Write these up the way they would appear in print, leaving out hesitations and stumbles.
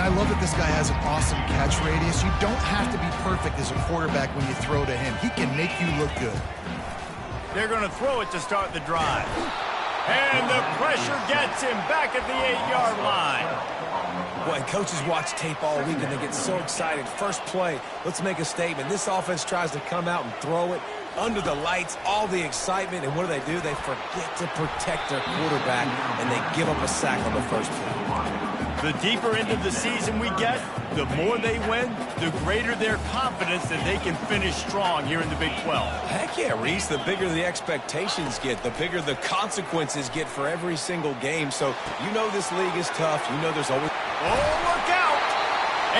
I love that this guy has an awesome catch radius. You don't have to be perfect as a quarterback when you throw to him. He can make you look good. They're going to throw it to start the drive. And the pressure gets him back at the 8-yard line. Boy, coaches watch tape all week and they get so excited. First play, let's make a statement. This offense tries to come out and throw it under the lights, all the excitement, and what do? They forget to protect their quarterback, and they give up a sack on the first play. The deeper into the season we get, the more they win, the greater their confidence that they can finish strong here in the Big 12. Heck yeah, Reese. The bigger the expectations get, the bigger the consequences get for every single game. So you know this league is tough. You know there's always... Oh, look out!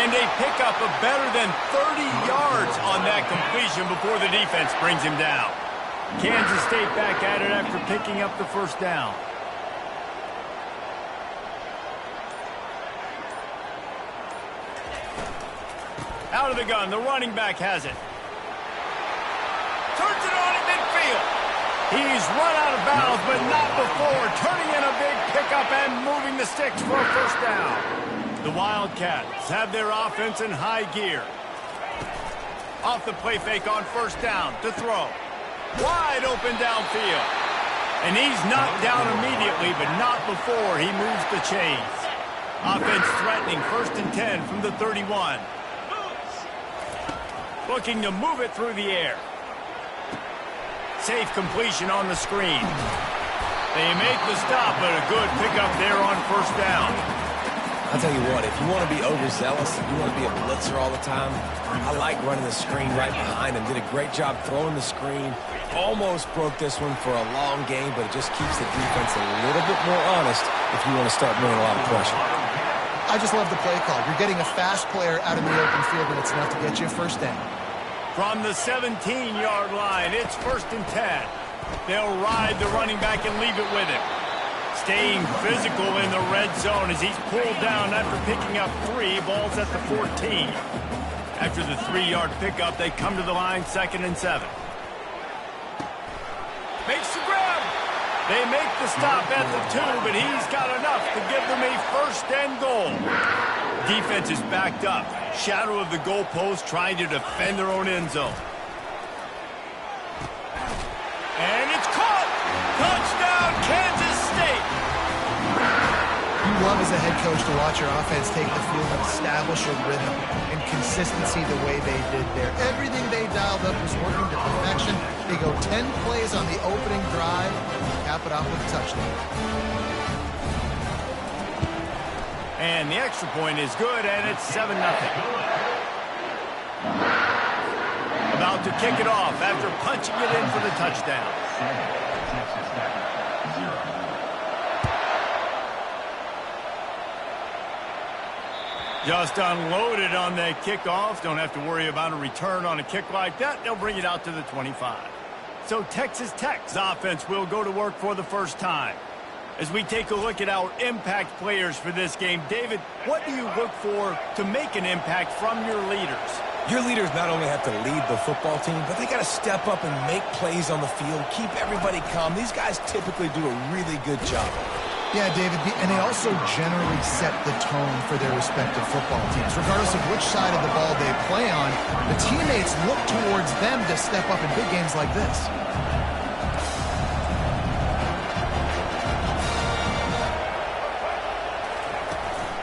And a pickup of better than 30 yards on that completion before the defense brings him down. Kansas State back at it after picking up the first down. Out of the gun, the running back has it. Turns it on in midfield. He's run out of bounds, but not before. Turning in a big pickup and moving the sticks for a first down. The Wildcats have their offense in high gear. Off the play fake on first down to throw. Wide open downfield. And he's knocked down immediately, but not before he moves the chains. Offense threatening 1st and 10 from the 31. Looking to move it through the air. Safe completion on the screen. They make the stop, but a good pickup there on first down. I'll tell you what, if you want to be overzealous, if you want to be a blitzer all the time, I like running the screen right behind him. Did a great job throwing the screen. Almost broke this one for a long game, but it just keeps the defense a little bit more honest if you want to start bringing a lot of pressure. I just love the play call. You're getting a fast player out in the open field, and it's enough to get you a first down. From the 17-yard line, it's 1st and 10. They'll ride the running back and leave it with him. Staying physical in the red zone as he's pulled down after picking up 3. Ball's at the 14. After the 3-yard pickup, they come to the line 2nd and 7. Makes the grab. They make the stop at the 2, but he's got enough to give them a 1st and goal. Defense is backed up. Shadow of the goalpost trying to defend their own end zone. And it's caught! Touchdown, Kansas State! You love as a head coach to watch your offense take the field and establish a rhythm and consistency the way they did there. Everything they dialed up was working to perfection. They go 10 plays on the opening drive, cap it off with a touchdown. And the extra point is good, and it's 7-0. About to kick it off after punching it in for the touchdown. Just unloaded on that kickoff. Don't have to worry about a return on a kick like that. They'll bring it out to the 25. So Texas Tech's offense will go to work for the first time. As we take a look at our impact players for this game, David, what do you look for to make an impact from your leaders? Your leaders not only have to lead the football team, but they got to step up and make plays on the field, keep everybody calm. These guys typically do a really good job. Yeah, David, and they also generally set the tone for their respective football teams. Regardless of which side of the ball they play on, the teammates look towards them to step up in big games like this.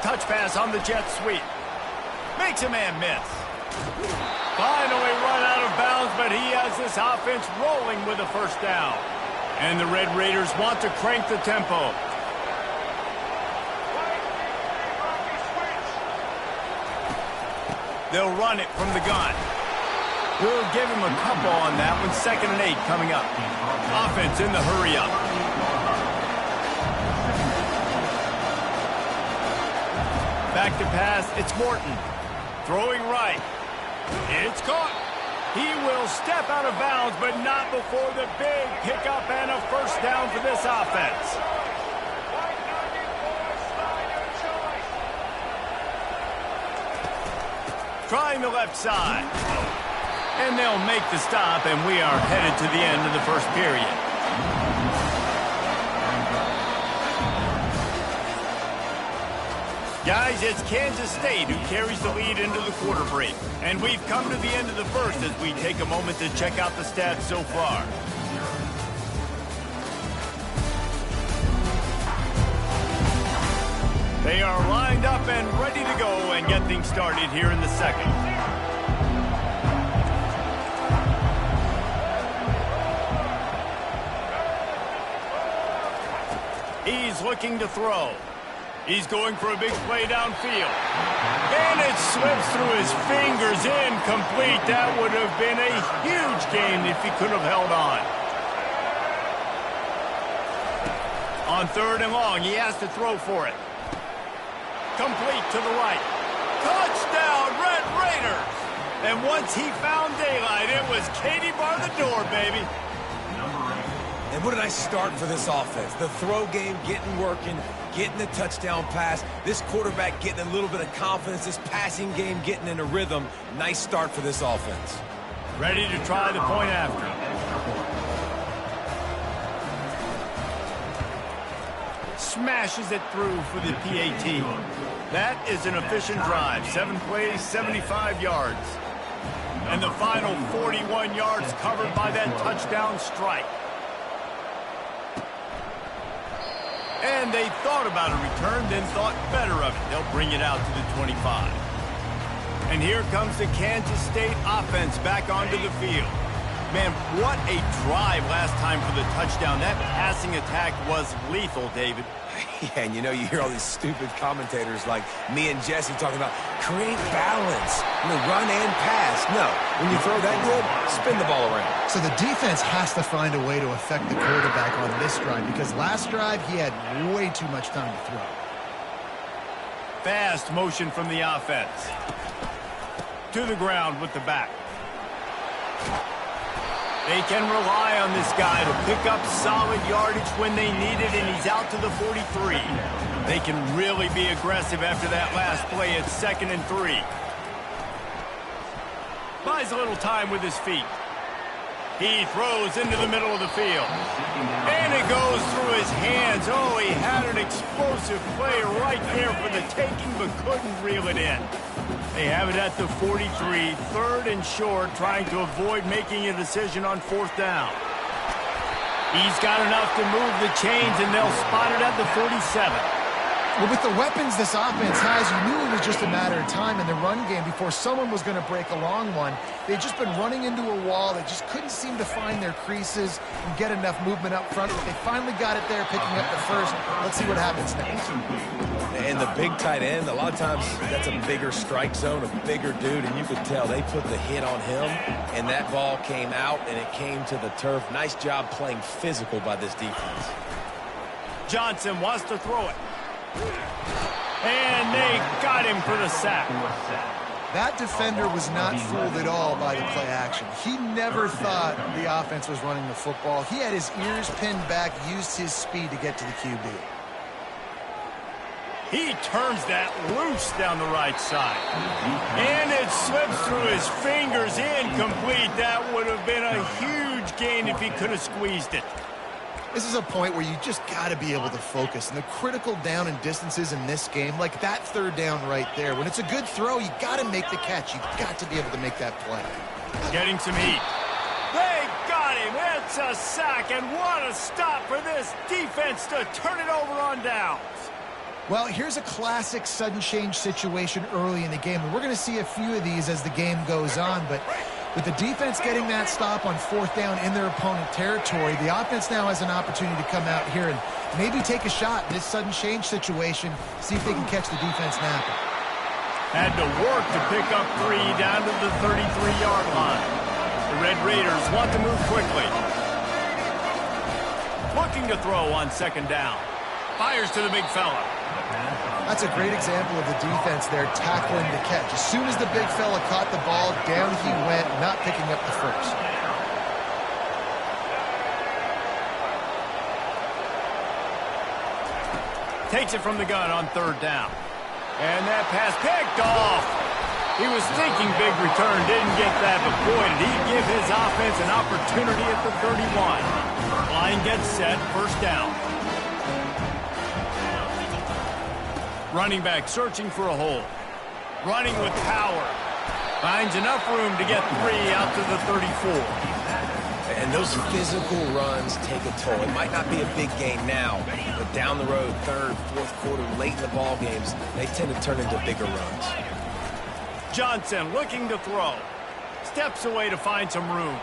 Touch pass on the jet sweep. Makes a man miss. Finally run out of bounds, but he has this offense rolling with a first down. And the Red Raiders want to crank the tempo. They'll run it from the gun. We'll give him a couple on that one. 2nd and 8 coming up. Offense in the hurry up. Back to pass, it's Morton. Throwing right. It's caught. He will step out of bounds, but not before the big pickup and a first down for this offense. Trying the left side. And they'll make the stop, and we are headed to the end of the first period. Guys, it's Kansas State who carries the lead into the quarter break. And we've come to the end of the first as we take a moment to check out the stats so far. They are lined up and ready to go and get things started here in the second. He's looking to throw. He's going for a big play downfield. And it slips through his fingers, incomplete. That would have been a huge gain if he could have held on. On 3rd and long, he has to throw for it. Complete to the right. Touchdown, Red Raiders! And once he found daylight, it was Katie bar the door, baby. And what did I start for this offense? The throw game getting working, getting the touchdown pass, this quarterback getting a little bit of confidence, this passing game getting in a rhythm. Nice start for this offense. Ready to try the point after. Smashes it through for the PAT. That is an efficient drive. 7 plays, 75 yards. And the final 41 yards covered by that touchdown strike. And they thought about a return, then thought better of it. They'll bring it out to the 25. And here comes the Kansas State offense back onto the field. Man, what a drive last time for the touchdown. That passing attack was lethal, David. Yeah, and you know, you hear all these stupid commentators like me and Jesse talking about create balance, run and pass. No, when you throw that good, spin the ball around. So the defense has to find a way to affect the quarterback on this drive because last drive he had way too much time to throw. Fast motion from the offense. To the ground with the back. They can rely on this guy to pick up solid yardage when they need it, and he's out to the 43. They can really be aggressive after that last play at 2nd and 3. Buys a little time with his feet. He throws into the middle of the field. And it goes through his hands. Oh, he had an explosive play right there for the taking, but couldn't reel it in. They have it at the 43, 3rd and short, trying to avoid making a decision on 4th down. He's got enough to move the chains, and they'll spot it at the 47. Well, with the weapons this offense has, you knew it was just a matter of time in the run game before someone was going to break a long one. They'd just been running into a wall. They just couldn't seem to find their creases and get enough movement up front. But they finally got it there, picking up the first. Let's see what happens next. And the big tight end, a lot of times that's a bigger strike zone, a bigger dude, and you could tell they put the hit on him, and that ball came out, and it came to the turf. Nice job playing physical by this defense. Johnson wants to throw it. And they got him for the sack. That defender was not fooled at all by the play action. He never thought the offense was running the football. He had his ears pinned back, used his speed to get to the QB. He turns that loose down the right side. And it slips through his fingers, incomplete. That would have been a huge gain if he could have squeezed it. This is a point where you just got to be able to focus. And the critical down and distances in this game, like that 3rd down right there, when it's a good throw, you got to make the catch. You've got to be able to make that play. Getting some heat. They got him. It's a sack, and what a stop for this defense to turn it over on downs. Well, here's a classic sudden change situation early in the game. And we're going to see a few of these as the game goes on. But with the defense getting that stop on 4th down in their opponent territory, the offense now has an opportunity to come out here and maybe take a shot in this sudden change situation, see if they can catch the defense napping. Had to work to pick up 3 down to the 33-yard line. The Red Raiders want to move quickly. Looking to throw on 2nd down. Fires to the big fella. That's a great example of the defense there tackling the catch. As soon as the big fella caught the ball, down he went, not picking up the first. Takes it from the gun on 3rd down. And that pass picked off. He was thinking big return, didn't get that, but boy, did he give his offense an opportunity at the 31. Line gets set, 1st down. Running back searching for a hole. Running with power. Finds enough room to get 3 out to the 34. And those physical runs take a toll. It might not be a big gain now, but down the road, third, fourth quarter, late in the ball games, they tend to turn into bigger runs. Johnson looking to throw. Steps away to find some room.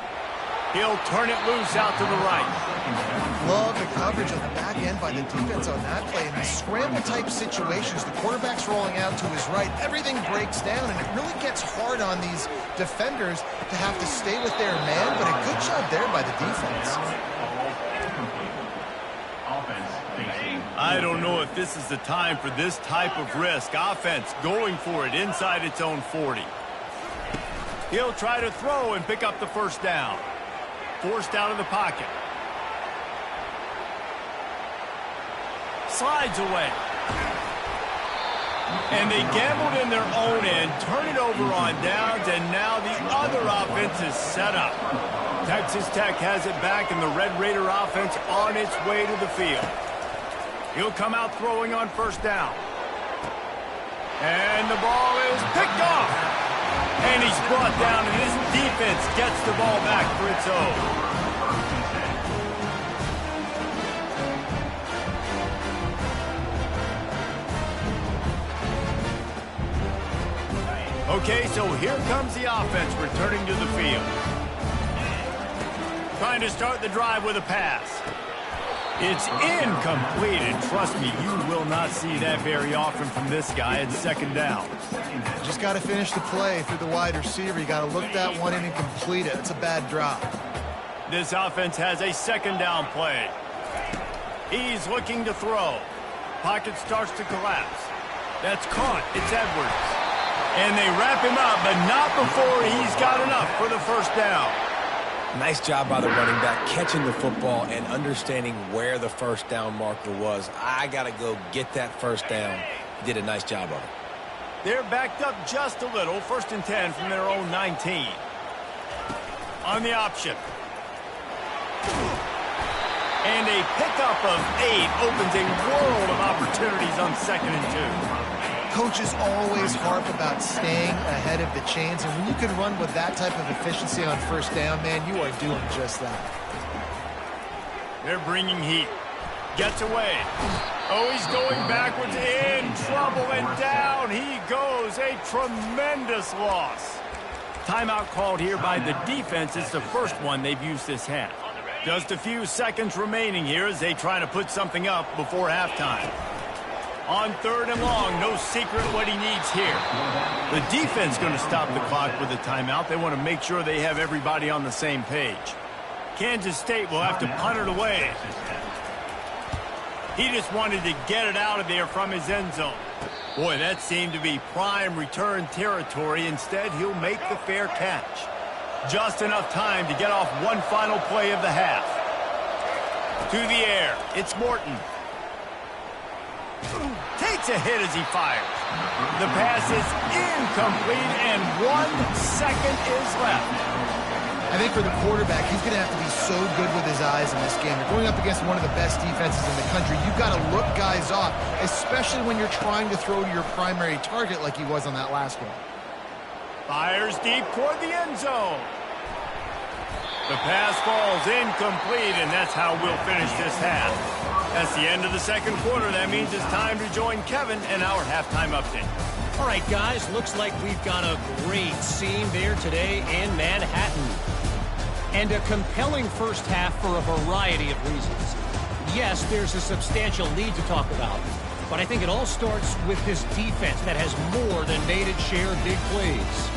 He'll turn it loose out to the right. Love the coverage on the back end by the defense on that play. In these scramble-type situations, the quarterback's rolling out to his right. Everything breaks down, and it really gets hard on these defenders to have to stay with their man, but a good job there by the defense. I don't know if this is the time for this type of risk. Offense going for it inside its own 40. He'll try to throw and pick up the first down. Forced out of the pocket. Slides away. And they gambled in their own end, turn it over on downs, and now the other offense is set up. Texas Tech has it back, and the Red Raider offense on its way to the field. He'll come out throwing on first down. And the ball is picked off. And he's brought down, and his defense gets the ball back for its own. Okay, so here comes the offense returning to the field. Trying to start the drive with a pass. It's incomplete, and trust me, you will not see that very often from this guy at second down. Just got to finish the play through the wide receiver. You got to look that one in and complete it. It's a bad drop. This offense has a second down play. He's looking to throw. Pocket starts to collapse. That's caught. It's Edwards. And they wrap him up, but not before he's got enough for the first down. Nice job by the running back catching the football and understanding where the first down marker was. I got to go get that first down. He did a nice job of it. They're backed up just a little. 1st and 10 from their own 19. On the option. And a pickup of 8 opens a world of opportunities on 2nd and 2. Coaches always harp about staying ahead of the chains, and when you can run with that type of efficiency on first down, man, you are doing just that. They're bringing heat. Gets away. Oh, he's going backwards, in trouble, and down he goes. A tremendous loss. Timeout called here by the defense. It's the first one they've used this half. Just a few seconds remaining here as they try to put something up before halftime. On 3rd and long, no secret what he needs here. The defense going to stop the clock with a timeout. They want to make sure they have everybody on the same page. Kansas State will have to punt it away. He just wanted to get it out of there from his end zone. Boy, that seemed to be prime return territory. Instead, he'll make the fair catch. Just enough time to get off one final play of the half. To the air, it's Morton. Takes a hit as he fires. The pass is incomplete, and 1 second is left. I think for the quarterback, he's going to have to be so good with his eyes in this game. You're going up against one of the best defenses in the country. You've got to look guys off, especially when you're trying to throw to your primary target like he was on that last one. Fires deep toward the end zone. The pass falls incomplete, and that's how we'll finish this half. That's the end of the 2nd quarter. That means it's time to join Kevin and our halftime update. All right, guys, looks like we've got a great scene there today in Manhattan. And a compelling first half for a variety of reasons. Yes, there's a substantial lead to talk about, but I think it all starts with this defense that has more than made its share of big plays.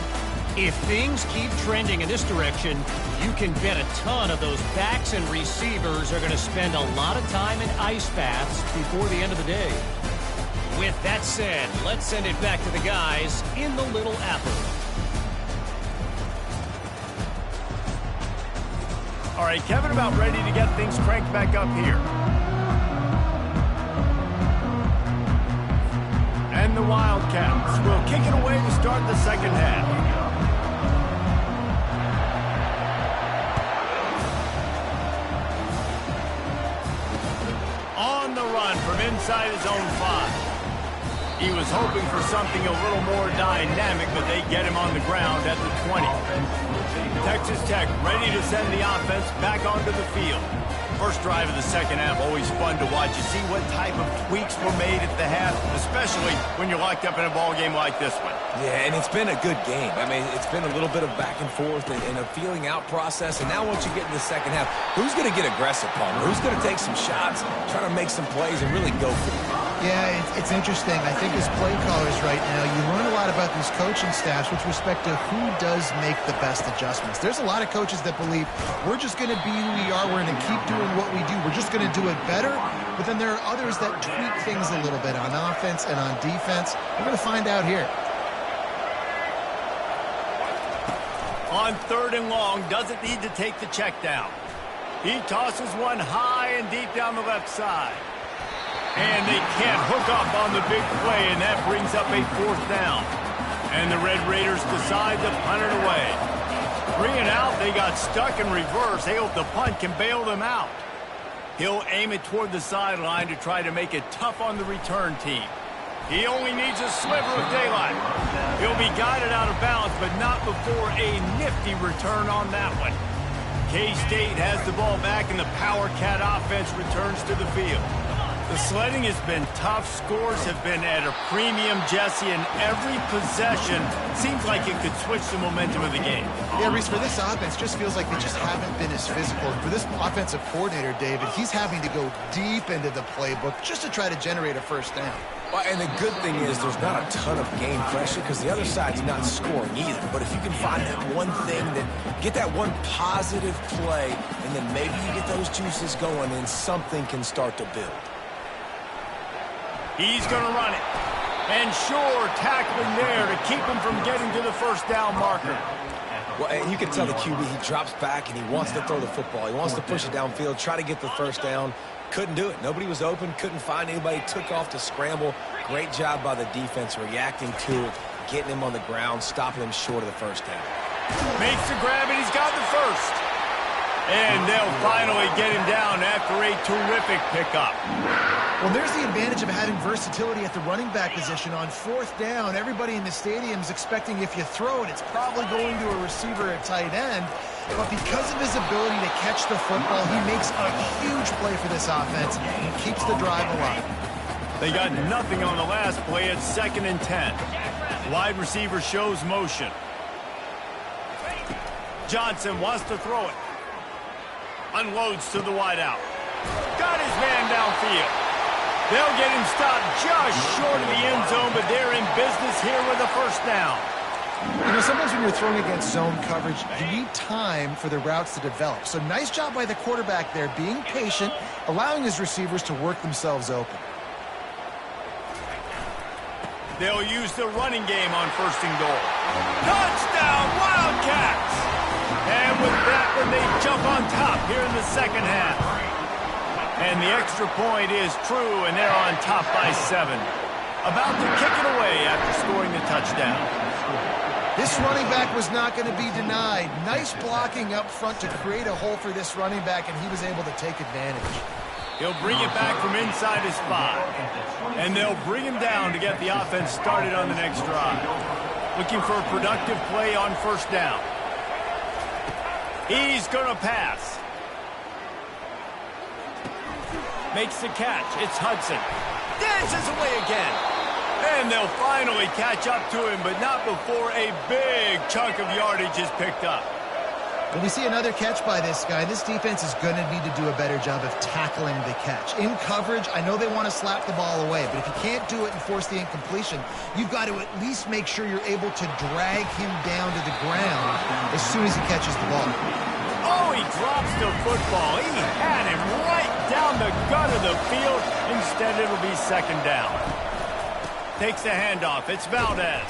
If things keep trending in this direction, you can bet a ton of those backs and receivers are going to spend a lot of time in ice baths before the end of the day. With that said, let's send it back to the guys in the Little Apple. All right, Kevin, about ready to get things cranked back up here. And the Wildcats will kick it away to start the 2nd half. On the run from inside his own 5. He was hoping for something a little more dynamic, but they get him on the ground at the 20. Texas Tech ready to send the offense back onto the field. First drive of the second half, always fun to watch. You see what type of tweaks were made at the half, especially when you're locked up in a ball game like this one. Yeah, and it's been a good game. I mean, it's been a little bit of back and forth and a feeling out process. And now once you get in the second half, who's going to get aggressive, Palmer? Who's going to take some shots, try to make some plays, and really go for it? Yeah, it's interesting. I think as play callers right now, you learn a lot about these coaching staffs with respect to who does make the best adjustments. There's a lot of coaches that believe we're just going to be who we are. We're going to keep doing what we do. We're just going to do it better. But then there are others that tweak things a little bit on offense and on defense. We're going to find out here. On 3rd and long, doesn't need to take the check down. He tosses one high and deep down the left side. And they can't hook up on the big play, and that brings up a 4th down. And the Red Raiders decide to punt it away. 3 and out, they got stuck in reverse. They hope the punt can bail them out. He'll aim it toward the sideline to try to make it tough on the return team. He only needs a sliver of daylight. He'll be guided out of bounds, but not before a nifty return on that one. K-State has the ball back, and the Power Cat offense returns to the field. The sledding has been tough. Scores have been at a premium, Jesse, and every possession seems like it could switch the momentum of the game. Yeah, Reese, for this offense, just feels like they just haven't been as physical. And for this offensive coordinator, David, he's having to go deep into the playbook just to try to generate a first down. Well, and the good thing is there's not a ton of game pressure because the other side's not scoring either. But if you can find that one thing, get that one positive play, and then maybe you get those juices going, and something can start to build. He's going to run it. And sure, tackling there to keep him from getting to the first down marker. Well, and you can tell the QB, he drops back and he wants to throw the football. He wants to push it downfield, try to get the first down. Couldn't do it. Nobody was open, couldn't find anybody, took off to scramble. Great job by the defense reacting to it, getting him on the ground, stopping him short of the first down. Makes the grab, and he's got the first. And they'll finally get him down after a terrific pickup. Well, there's the advantage of having versatility at the running back position. On 4th down, everybody in the stadium is expecting if you throw it, it's probably going to a receiver at tight end. But because of his ability to catch the football, he makes a huge play for this offense and keeps the drive alive. They got nothing on the last play at 2nd and 10. Wide receiver shows motion. Johnson wants to throw it. Unloads to the wideout. Got his man downfield. They'll get him stopped just short of the end zone, but they're in business here with a first down. You know, sometimes when you're throwing against zone coverage, you need time for the routes to develop. So nice job by the quarterback there, being patient, allowing his receivers to work themselves open. They'll use the running game on 1st and goal. Touchdown, Wildcats! And with that one, they jump on top here in the second half. And the extra point is true, and they're on top by 7. About to kick it away after scoring the touchdown. This running back was not going to be denied. Nice blocking up front to create a hole for this running back, and he was able to take advantage. He'll bring it back from inside his 5. And they'll bring him down to get the offense started on the next drive. Looking for a productive play on 1st down. He's going to pass. Makes the catch. It's Hudson. Dances away again. And they'll finally catch up to him, but not before a big chunk of yardage is picked up. When we see another catch by this guy, this defense is going to need to do a better job of tackling the catch. In coverage, I know they want to slap the ball away, but if you can't do it and force the incompletion, you've got to at least make sure you're able to drag him down to the ground as soon as he catches the ball. Oh, he drops the football. He had him right down the gut of the field. Instead, it'll be 2nd down. Takes the handoff. It's Valdez.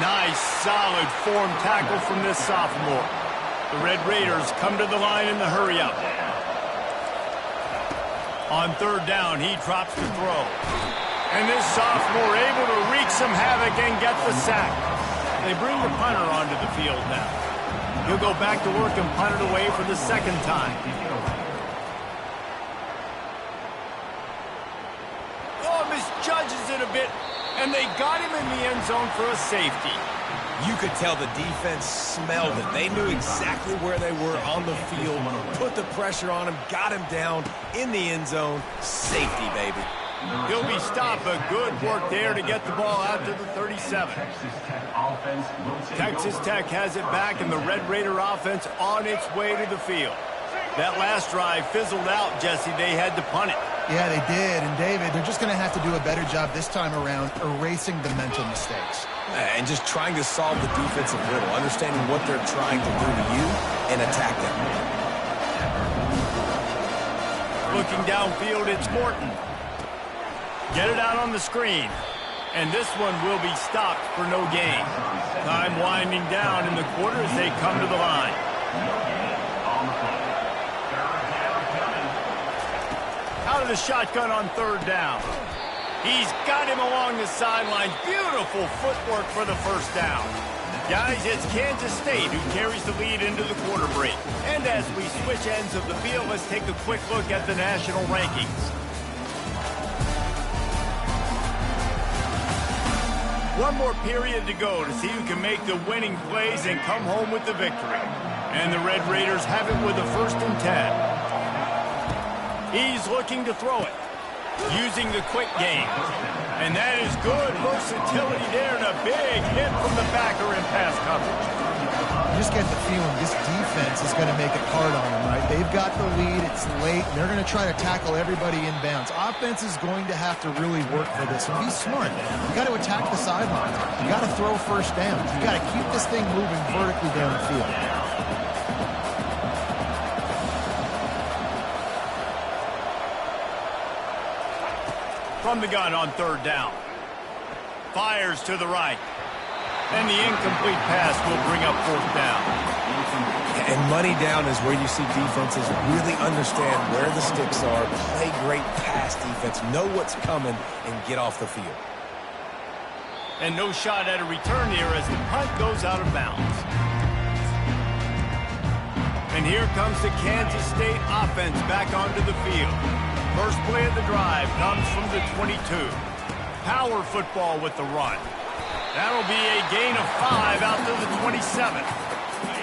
Nice, solid form tackle from this sophomore. The Red Raiders come to the line in the hurry-up. On 3rd down, he drops the throw. And this sophomore able to wreak some havoc and get the sack. They bring the punter onto the field now. He'll go back to work and punt it away for the 2nd time. Oh, misjudges it a bit, and they got him in the end zone for a safety. You could tell the defense smelled it. They knew exactly where they were on the field, put the pressure on him, got him down in the end zone. Safety, baby. He'll be stopped, but good work there to get the ball out to the 37. Texas Tech has it back, and the Red Raider offense on its way to the field. That last drive fizzled out, Jesse. They had to punt it. Yeah, they did. And, David, they're just going to have to do a better job this time around erasing the mental mistakes. And just trying to solve the defensive riddle, understanding what they're trying to do to you and attack them. Looking downfield, it's Morton. Get it out on the screen. And this one will be stopped for no gain. Time winding down in the quarter as they come to the line. Out of the shotgun on third down. He's got him along the sideline. Beautiful footwork for the first down. Guys, it's Kansas State who carries the lead into the quarter break. And as we switch ends of the field, let's take a quick look at the national rankings. One more period to go to see who can make the winning plays and come home with the victory. And the Red Raiders have it with a 1st and 10. He's looking to throw it, using the quick game. And that is good versatility there, and a big hit from the backer in pass coverage. You just get the feeling this defense is going to make it hard on them, right? They've got the lead. It's late. They're going to try to tackle everybody inbounds. Offense is going to have to really work for this and be smart. You got to attack the sidelines. You got to throw first downs. You got to keep this thing moving vertically down the field. From the gun on third down. Fires to the right. And the incomplete pass will bring up 4th down. And money down is where you see defenses really understand where the sticks are, play great pass defense, know what's coming, and get off the field. And no shot at a return here as the punt goes out of bounds. And here comes the Kansas State offense back onto the field. First play of the drive comes from the 22. Power football with the run. That'll be a gain of 5 out to the 27.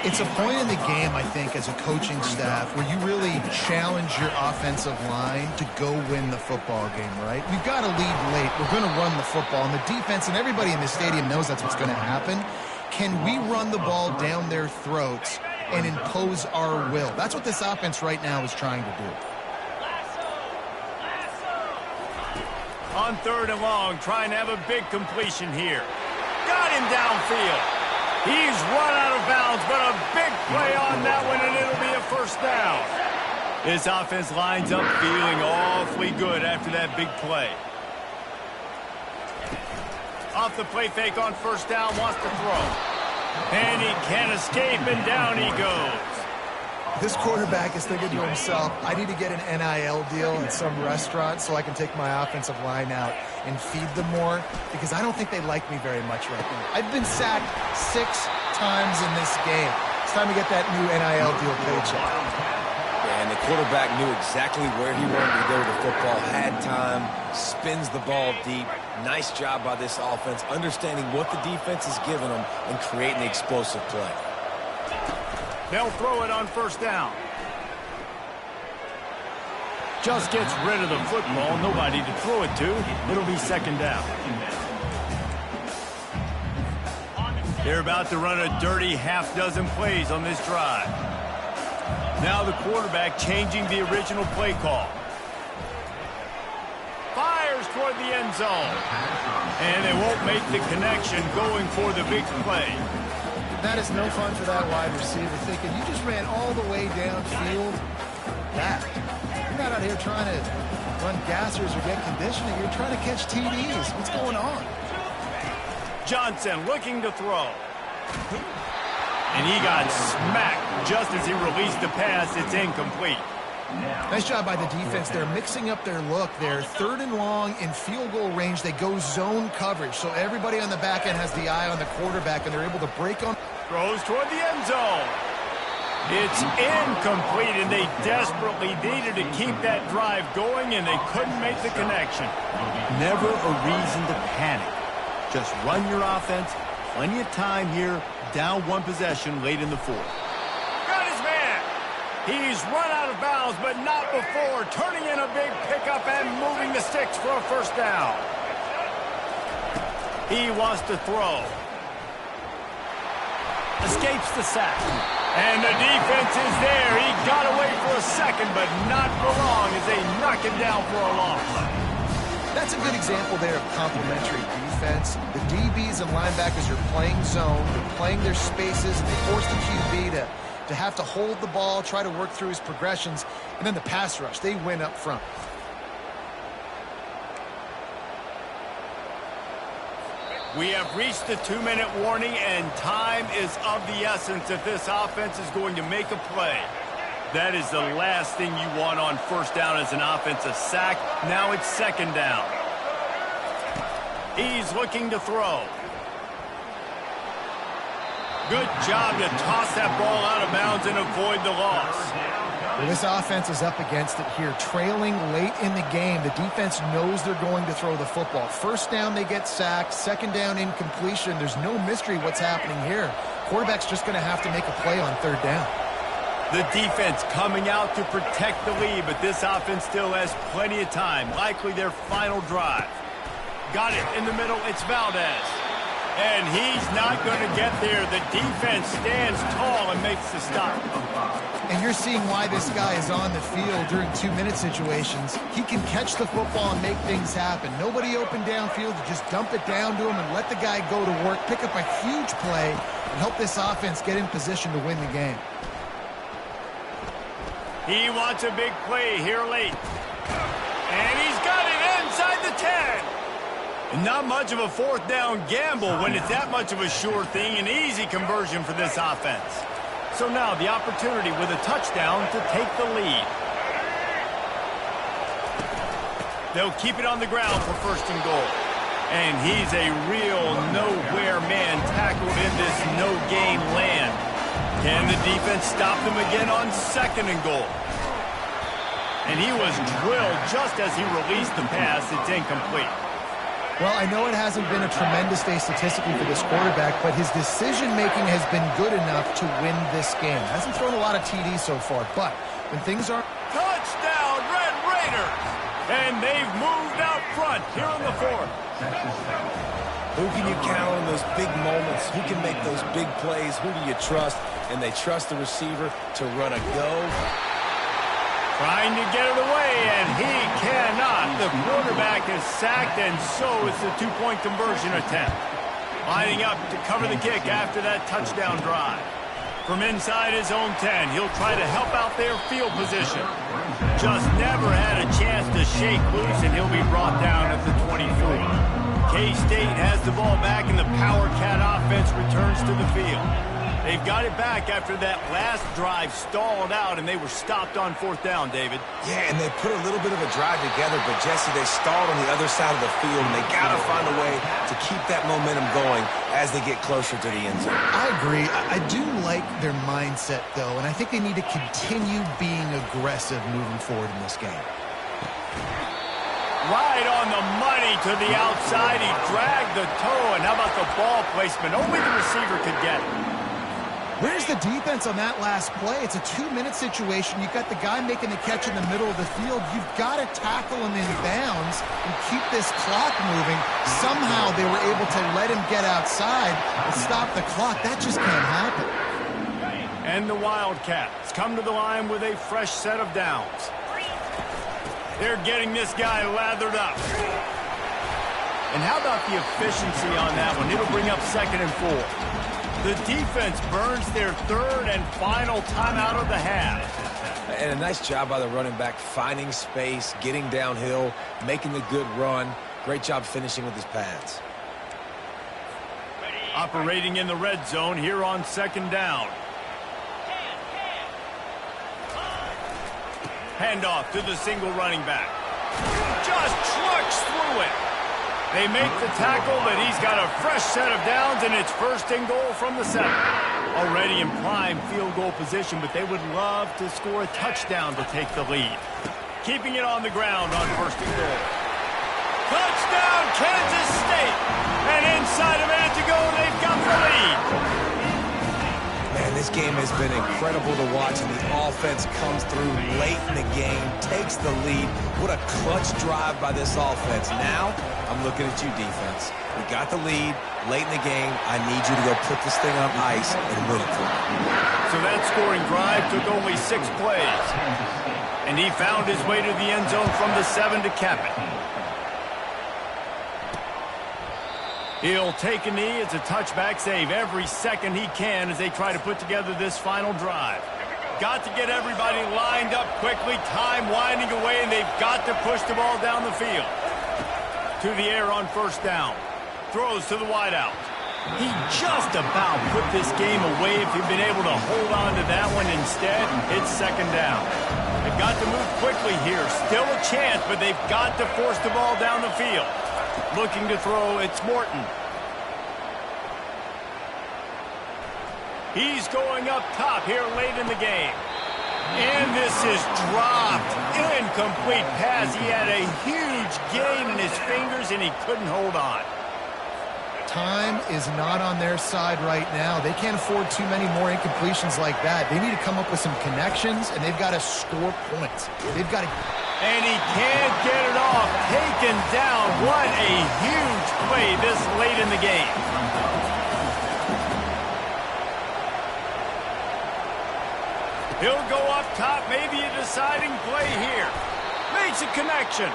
It's a point in the game, I think, as a coaching staff where you really challenge your offensive line to go win the football game, right? We've got to lead late. We're going to run the football, and the defense and everybody in the stadium knows that's what's going to happen. Can we run the ball down their throats and impose our will? That's what this offense right now is trying to do. On third and long, trying to have a big completion here. Got him downfield. He's run out of bounds, but a big play on that one, and it'll be a 1st down. This offense lines up feeling awfully good after that big play. Off the play fake on 1st down, wants to throw. And he can't escape, and down he goes. This quarterback is thinking to himself, I need to get an NIL deal at some restaurant so I can take my offensive line out and feed them more, because I don't think they like me very much right now. I've been sacked 6 times in this game. It's time to get that new NIL deal paycheck. Yeah, and the quarterback knew exactly where he wanted to go with the football, had time, spins the ball deep. Nice job by this offense, understanding what the defense is giving them and creating the explosive play. They'll throw it on 1st down. Just gets rid of the football. Nobody to throw it to. It'll be 2nd down. They're about to run a dirty half-dozen plays on this drive. Now the quarterback changing the original play call. Fires toward the end zone. And they won't make the connection going for the big play. That is no fun for that wide receiver, thinking you just ran all the way downfield. You're not out here trying to run gassers or get conditioning. You're trying to catch TDs. What's going on? Johnson looking to throw. And he got smacked just as he released the pass. It's incomplete. Nice job by the defense. They're mixing up their look. They're 3rd and long in field goal range. They go zone coverage. So everybody on the back end has the eye on the quarterback, and they're able to break on. Throws toward the end zone. It's incomplete, and they desperately needed to keep that drive going, and they couldn't make the connection. Never a reason to panic. Just run your offense. Plenty of time here. Down one possession late in the fourth. Got his man. He's run out of bounds, but not before turning in a big pickup and moving the sticks for a first down. He wants to throw. Escapes the sack. And the defense is there. He got away for a second, but not for long as they knock him down for a loss. That's a good example there of complementary defense. The DBs and linebackers are playing zone. They're playing their spaces, and they force the QB to have to hold the ball, try to work through his progressions, and then the pass rush. They win up front. We have reached the 2-minute warning, and time is of the essence if this offense is going to make a play. That is the last thing you want on first down as an offensive sack. Now it's second down. He's looking to throw. Good job to toss that ball out of bounds and avoid the loss. Well, this offense is up against it here. Trailing late in the game, the defense knows they're going to throw the football. First down, they get sacked. Second down, incompletion. There's no mystery what's happening here. Quarterback's just going to have to make a play on third down. The defense coming out to protect the lead, but this offense still has plenty of time. Likely their final drive. Got it in the middle. It's Valdez. And he's not going to get there. The defense stands tall and makes the stop. And you're seeing why this guy is on the field during 2-minute situations. He can catch the football and make things happen. Nobody open downfield. You just dump it down to him and let the guy go to work, pick up a huge play, and help this offense get in position to win the game. He wants a big play here late. And he's got it inside the 10. Not much of a fourth down gamble when it's that much of a sure thing. An easy conversion for this offense. So now the opportunity with a touchdown to take the lead. They'll keep it on the ground for first and goal. And he's a real nowhere man tackled in this no-gain land. Can the defense stop them again on second and goal? And he was drilled just as he released the pass. It's incomplete. Well, I know it hasn't been a tremendous day statistically for this quarterback, but his decision-making has been good enough to win this game. Hasn't thrown a lot of TDs so far, but when things are... Touchdown, Red Raiders! And they've moved out front here in the fourth. Who can you count on in those big moments? Who can make those big plays? Who do you trust? And they trust the receiver to run a go. Trying to get it away, and he cannot. The quarterback is sacked, and so is the two-point conversion attempt. Lining up to cover the kick after that touchdown drive. From inside his own 10, he'll try to help out their field position. Just never had a chance to shake loose, and he'll be brought down at the 24. K-State has the ball back, and the Power Cat offense returns to the field. They've got it back after that last drive stalled out, and they were stopped on fourth down, David. Yeah, and they put a little bit of a drive together, but, Jesse, they stalled on the other side of the field, and they got to find a way to keep that momentum going as they get closer to the end zone. I agree. I do like their mindset, though, and I think they need to continue being aggressive moving forward in this game. Right on the money to the outside. He dragged the toe, and how about the ball placement? Only the receiver could get it. Where's the defense on that last play? It's a 2-minute situation. You've got the guy making the catch in the middle of the field. You've got to tackle him in bounds and keep this clock moving. Somehow they were able to let him get outside and stop the clock. That just can't happen. And the Wildcats come to the line with a fresh set of downs. They're getting this guy lathered up. And how about the efficiency on that one? It'll bring up second and 4. The defense burns their third and final timeout of the half. And a nice job by the running back, finding space, getting downhill, making the good run. Great job finishing with his pads. Operating in the red zone here on second down. Handoff to the single running back. Just trucks through it. They make the tackle, but he's got a fresh set of downs, and it's first and goal from the 7. Already in prime field goal position, but they would love to score a touchdown to take the lead. Keeping it on the ground on first and goal. Touchdown, Kansas State! And inside a minute to go, they've got the lead. Man, this game has been incredible to watch, and the offense comes through late in the game, takes the lead. What a clutch drive by this offense. Now, I'm looking at you, defense. We got the lead late in the game. I need you to go put this thing on ice and win it for me. So that scoring drive took only 6 plays. And he found his way to the end zone from the 7 to cap it. He'll take a knee. It's a touchback save every second he can as they try to put together this final drive. Got to get everybody lined up quickly. Time winding away, and they've got to push the ball down the field. To the air on first down. Throws to the wideout. He just about put this game away if he'd been able to hold on to that one. Instead, it's second down. They've got to move quickly here. Still a chance, but they've got to force the ball down the field. Looking to throw, it's Morton. He's going up top here late in the game. And this is dropped. Incomplete pass. He had a huge gain in his fingers, and he couldn't hold on. Time is not on their side right now. They can't afford too many more incompletions like that. They need to come up with some connections, and they've got to score points. They've got to... And he can't get it off. Taken down. What a huge play this late in the game. He'll go up top. Maybe a deciding play here. Makes a connection.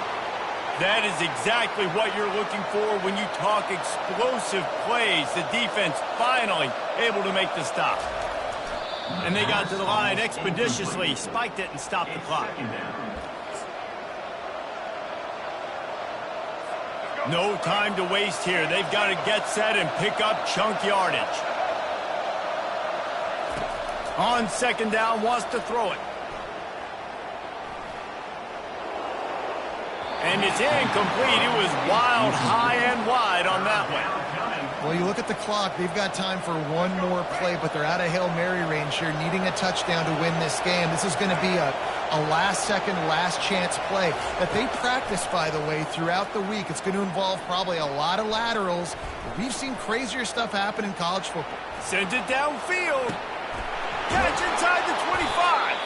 That is exactly what you're looking for when you talk explosive plays. The defense finally able to make the stop. And they got to the line expeditiously, spiked it, and stopped the clock. No time to waste here. They've got to get set and pick up chunk yardage. On second down, wants to throw it. And it's incomplete. It was wild, high and wide on that one. Well, you look at the clock. They've got time for one more play, but they're out of Hail Mary range here, needing a touchdown to win this game. This is going to be a last-second, last-chance play that they practice, by the way, throughout the week. It's going to involve probably a lot of laterals. We've seen crazier stuff happen in college football. Sends it downfield. Catch inside the 25.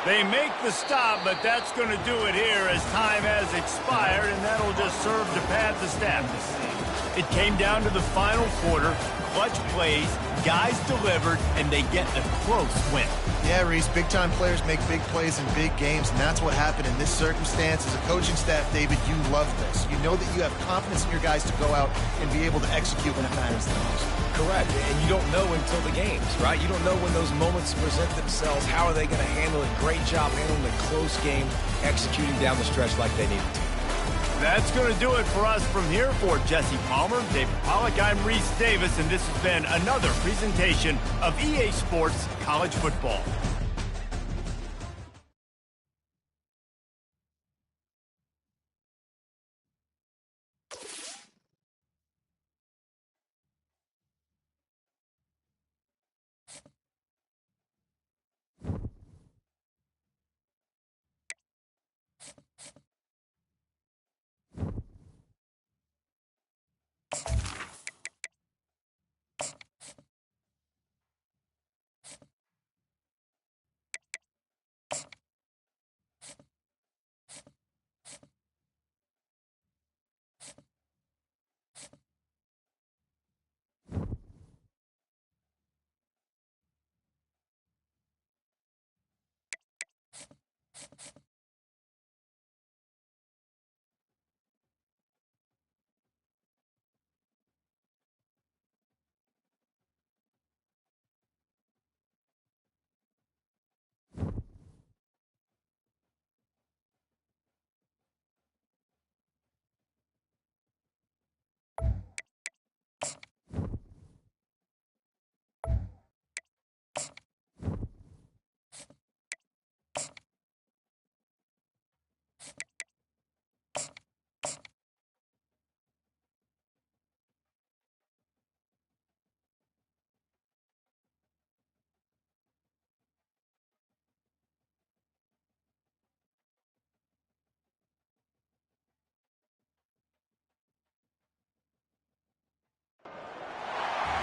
They make the stop, but that's going to do it here as time has expired, and that'll just serve to pad the stats. It came down to the final quarter. Clutch plays, guys delivered, and they get a close win. Yeah, Reese, big-time players make big plays in big games, and that's what happened in this circumstance. As a coaching staff, David, you love this. You know that you have confidence in your guys to go out and be able to execute when it matters the most. Correct, and you don't know until the games, right? You don't know when those moments present themselves. How are they going to handle it? Great job handling a close game, executing down the stretch like they needed to. That's going to do it for us from here. For Jesse Palmer, David Pollack, I'm Reese Davis, and this has been another presentation of EA Sports College Football.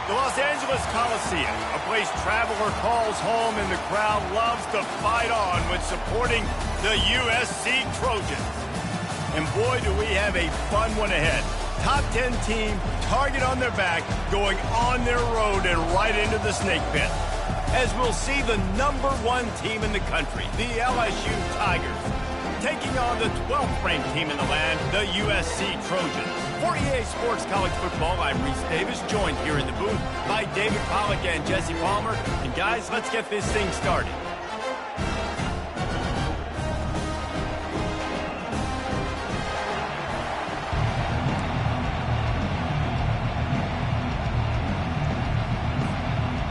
The Los Angeles Coliseum, a place traveler calls home and the crowd loves to fight on when supporting the USC Trojans. And boy, do we have a fun one ahead. Top 10 team, target on their back, going on their road and right into the snake pit. As we'll see the #1 team in the country, the LSU Tigers, taking on the 12th ranked team in the land, the USC Trojans. For EA Sports College Football, I'm Reese Davis, joined here in the booth by David Pollack and Jesse Palmer. And guys, let's get this thing started.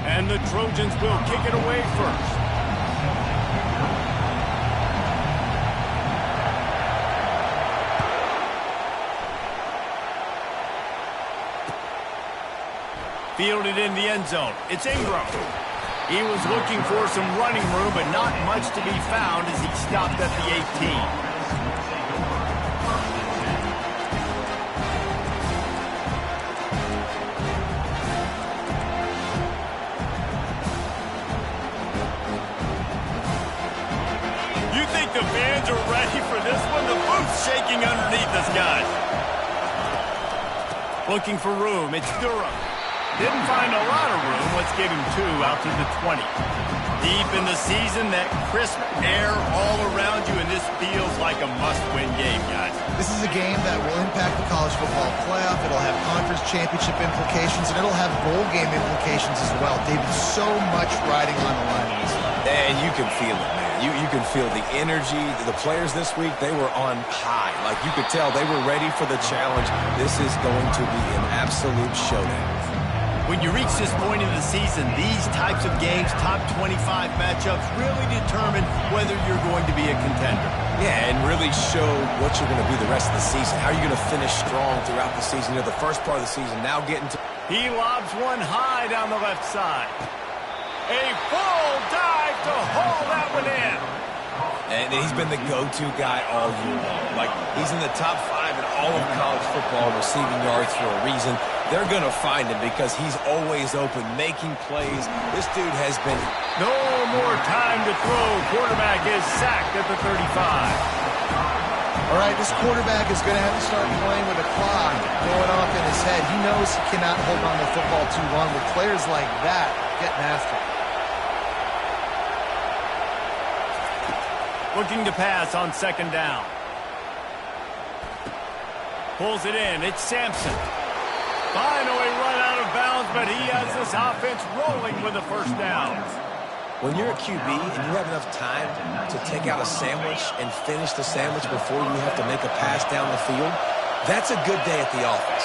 And the Trojans will kick it away first. Fielded in the end zone. It's Ingram. He was looking for some running room, but not much to be found as he stopped at the 18. You think the fans are ready for this one? The booth's shaking underneath us, guys. Looking for room. It's Durham. Didn't find a lot of room. Let's give him 2 out to the 20. Deep in the season, that crisp air all around you, and this feels like a must-win game, guys. This is a game that will impact the college football playoff. It'll have conference championship implications, and it'll have bowl game implications as well. David, so much riding on the line in this one. And you can feel it, man. You can feel the energy. The players this week, they were on high. Like, you could tell they were ready for the challenge. This is going to be an absolute showdown. When you reach this point in the season, these types of games, top 25 matchups, really determine whether you're going to be a contender. Yeah, and really show what you're going to be the rest of the season. How are you going to finish strong throughout the season? You know, the first part of the season, now getting to... He lobs one high down the left side. A full dive to haul that one in. And he's been the go-to guy all year long. Like, he's in the top 5 in all of college football receiving yards for a reason. They're going to find him because he's always open, making plays. This dude has been... No more time to throw. Quarterback is sacked at the 35. All right, this quarterback is going to have to start playing with a clock going off in his head. He knows he cannot hold on to the football too long with players like that getting after him. Looking to pass on 2nd down. Pulls it in. It's Sampson. Finally run out of bounds, but he has this offense rolling with a 1st down. When you're a QB and you have enough time to take out a sandwich and finish the sandwich before you have to make a pass down the field, that's a good day at the office.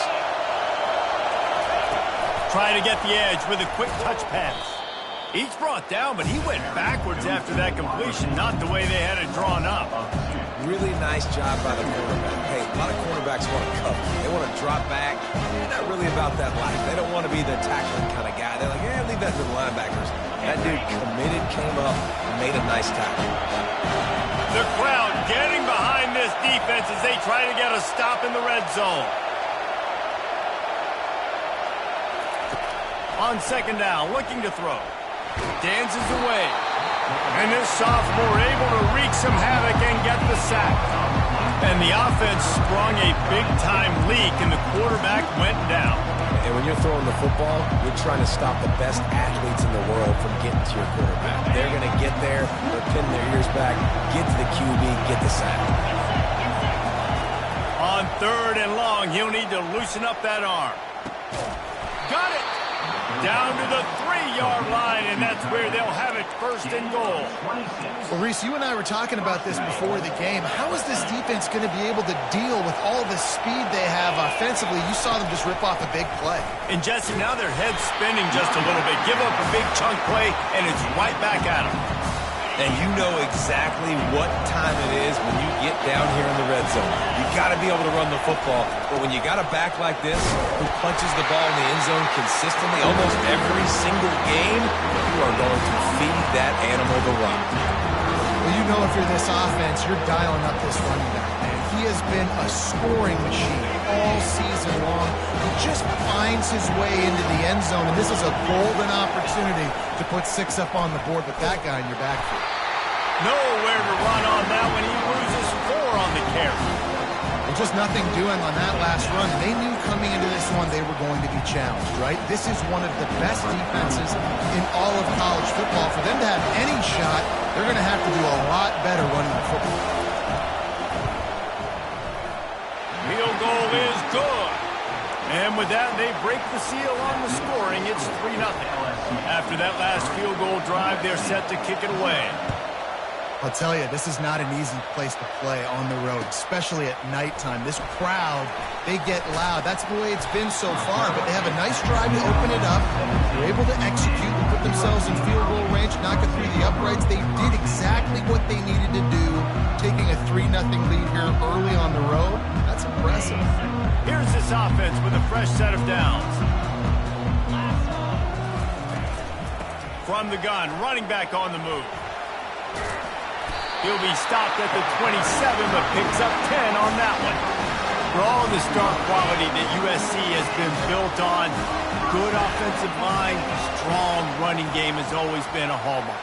Try to get the edge with a quick touch pass. Each brought down, but he went backwards after that completion, not the way they had it drawn up. Really nice job by the quarterback. Hey, a lot of quarterbacks want to cover. They want to drop back. They're not really about that life. They don't want to be the tackling kind of guy. They're like, yeah, leave that to the linebackers. That dude committed, came up, and made a nice tackle. The crowd getting behind this defense as they try to get a stop in the red zone. On 2nd down, looking to throw. Dances away. And this sophomore able to wreak some havoc and get the sack. And the offense sprung a big-time leak, and the quarterback went down. And when you're throwing the football, you're trying to stop the best athletes in the world from getting to your quarterback. They're going to get there, they're pinning their ears back, get to the QB, get the sack. On 3rd and long, he'll need to loosen up that arm. Got it! Down to the 3-yard line, and that's where they'll have it 1st and goal. Well, Reese, you and I were talking about this before the game. How is this defense going to be able to deal with all the speed they have offensively? You saw them just rip off a big play. And, Jesse, now their head's spinning just a little bit. Give up a big chunk play, and it's right back at them. And you know exactly what time it is when you get down here in the red zone. You got to be able to run the football. But when you got a back like this who punches the ball in the end zone consistently almost every single game, you are going to feed that animal the run. Well, you know if you're this offense, you're dialing up this running back, man. He He has been a scoring machine all season long. He just finds his way into the end zone, and this is a golden opportunity to put 6 up on the board with that guy in your backfield. Nowhere to run on that one. He loses 4 on the carry. And just nothing doing on that last run. They knew coming into this one they were going to be challenged, right? This is one of the best defenses in all of college football. For them to have any shot, they're going to have to do a lot better running the football. Field goal is good. And with that, they break the seal on the scoring. It's 3-0. After that last field goal drive, they're set to kick it away. I'll tell you, this is not an easy place to play on the road, especially at nighttime. This crowd, they get loud. That's the way it's been so far, but they have a nice drive to open it up. They're able to execute and put themselves in field goal range, knock it through the uprights. They did exactly what they needed to do, taking a 3-0 lead here early on the road. That's impressive. Here's this offense with a fresh set of downs. From the gun, running back on the move. He'll be stopped at the 27, but picks up 10 on that one. For all the star quality that USC has been built on, good offensive line, strong running game has always been a hallmark.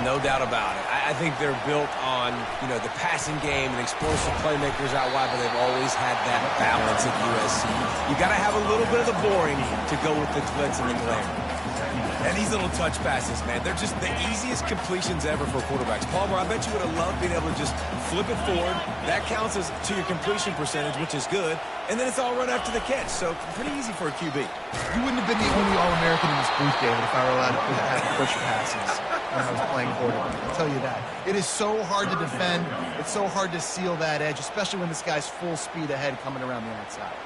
No doubt about it. I think they're built on, the passing game and explosive playmakers out wide, but they've always had that balance at USC. You got to have a little bit of the boring to go with the glitz and the glare. And these little touch passes, man, they're just the easiest completions ever for quarterbacks. Palmer, I bet you would have loved being able to just flip it forward. That counts as to your completion percentage, which is good. And then it's all run after the catch, so pretty easy for a QB. You wouldn't have been the only All-American in this booth, David, if I were allowed to have push passes when I was playing quarterback. I'll tell you that. It is so hard to defend. It's so hard to seal that edge, especially when this guy's full speed ahead coming around the outside.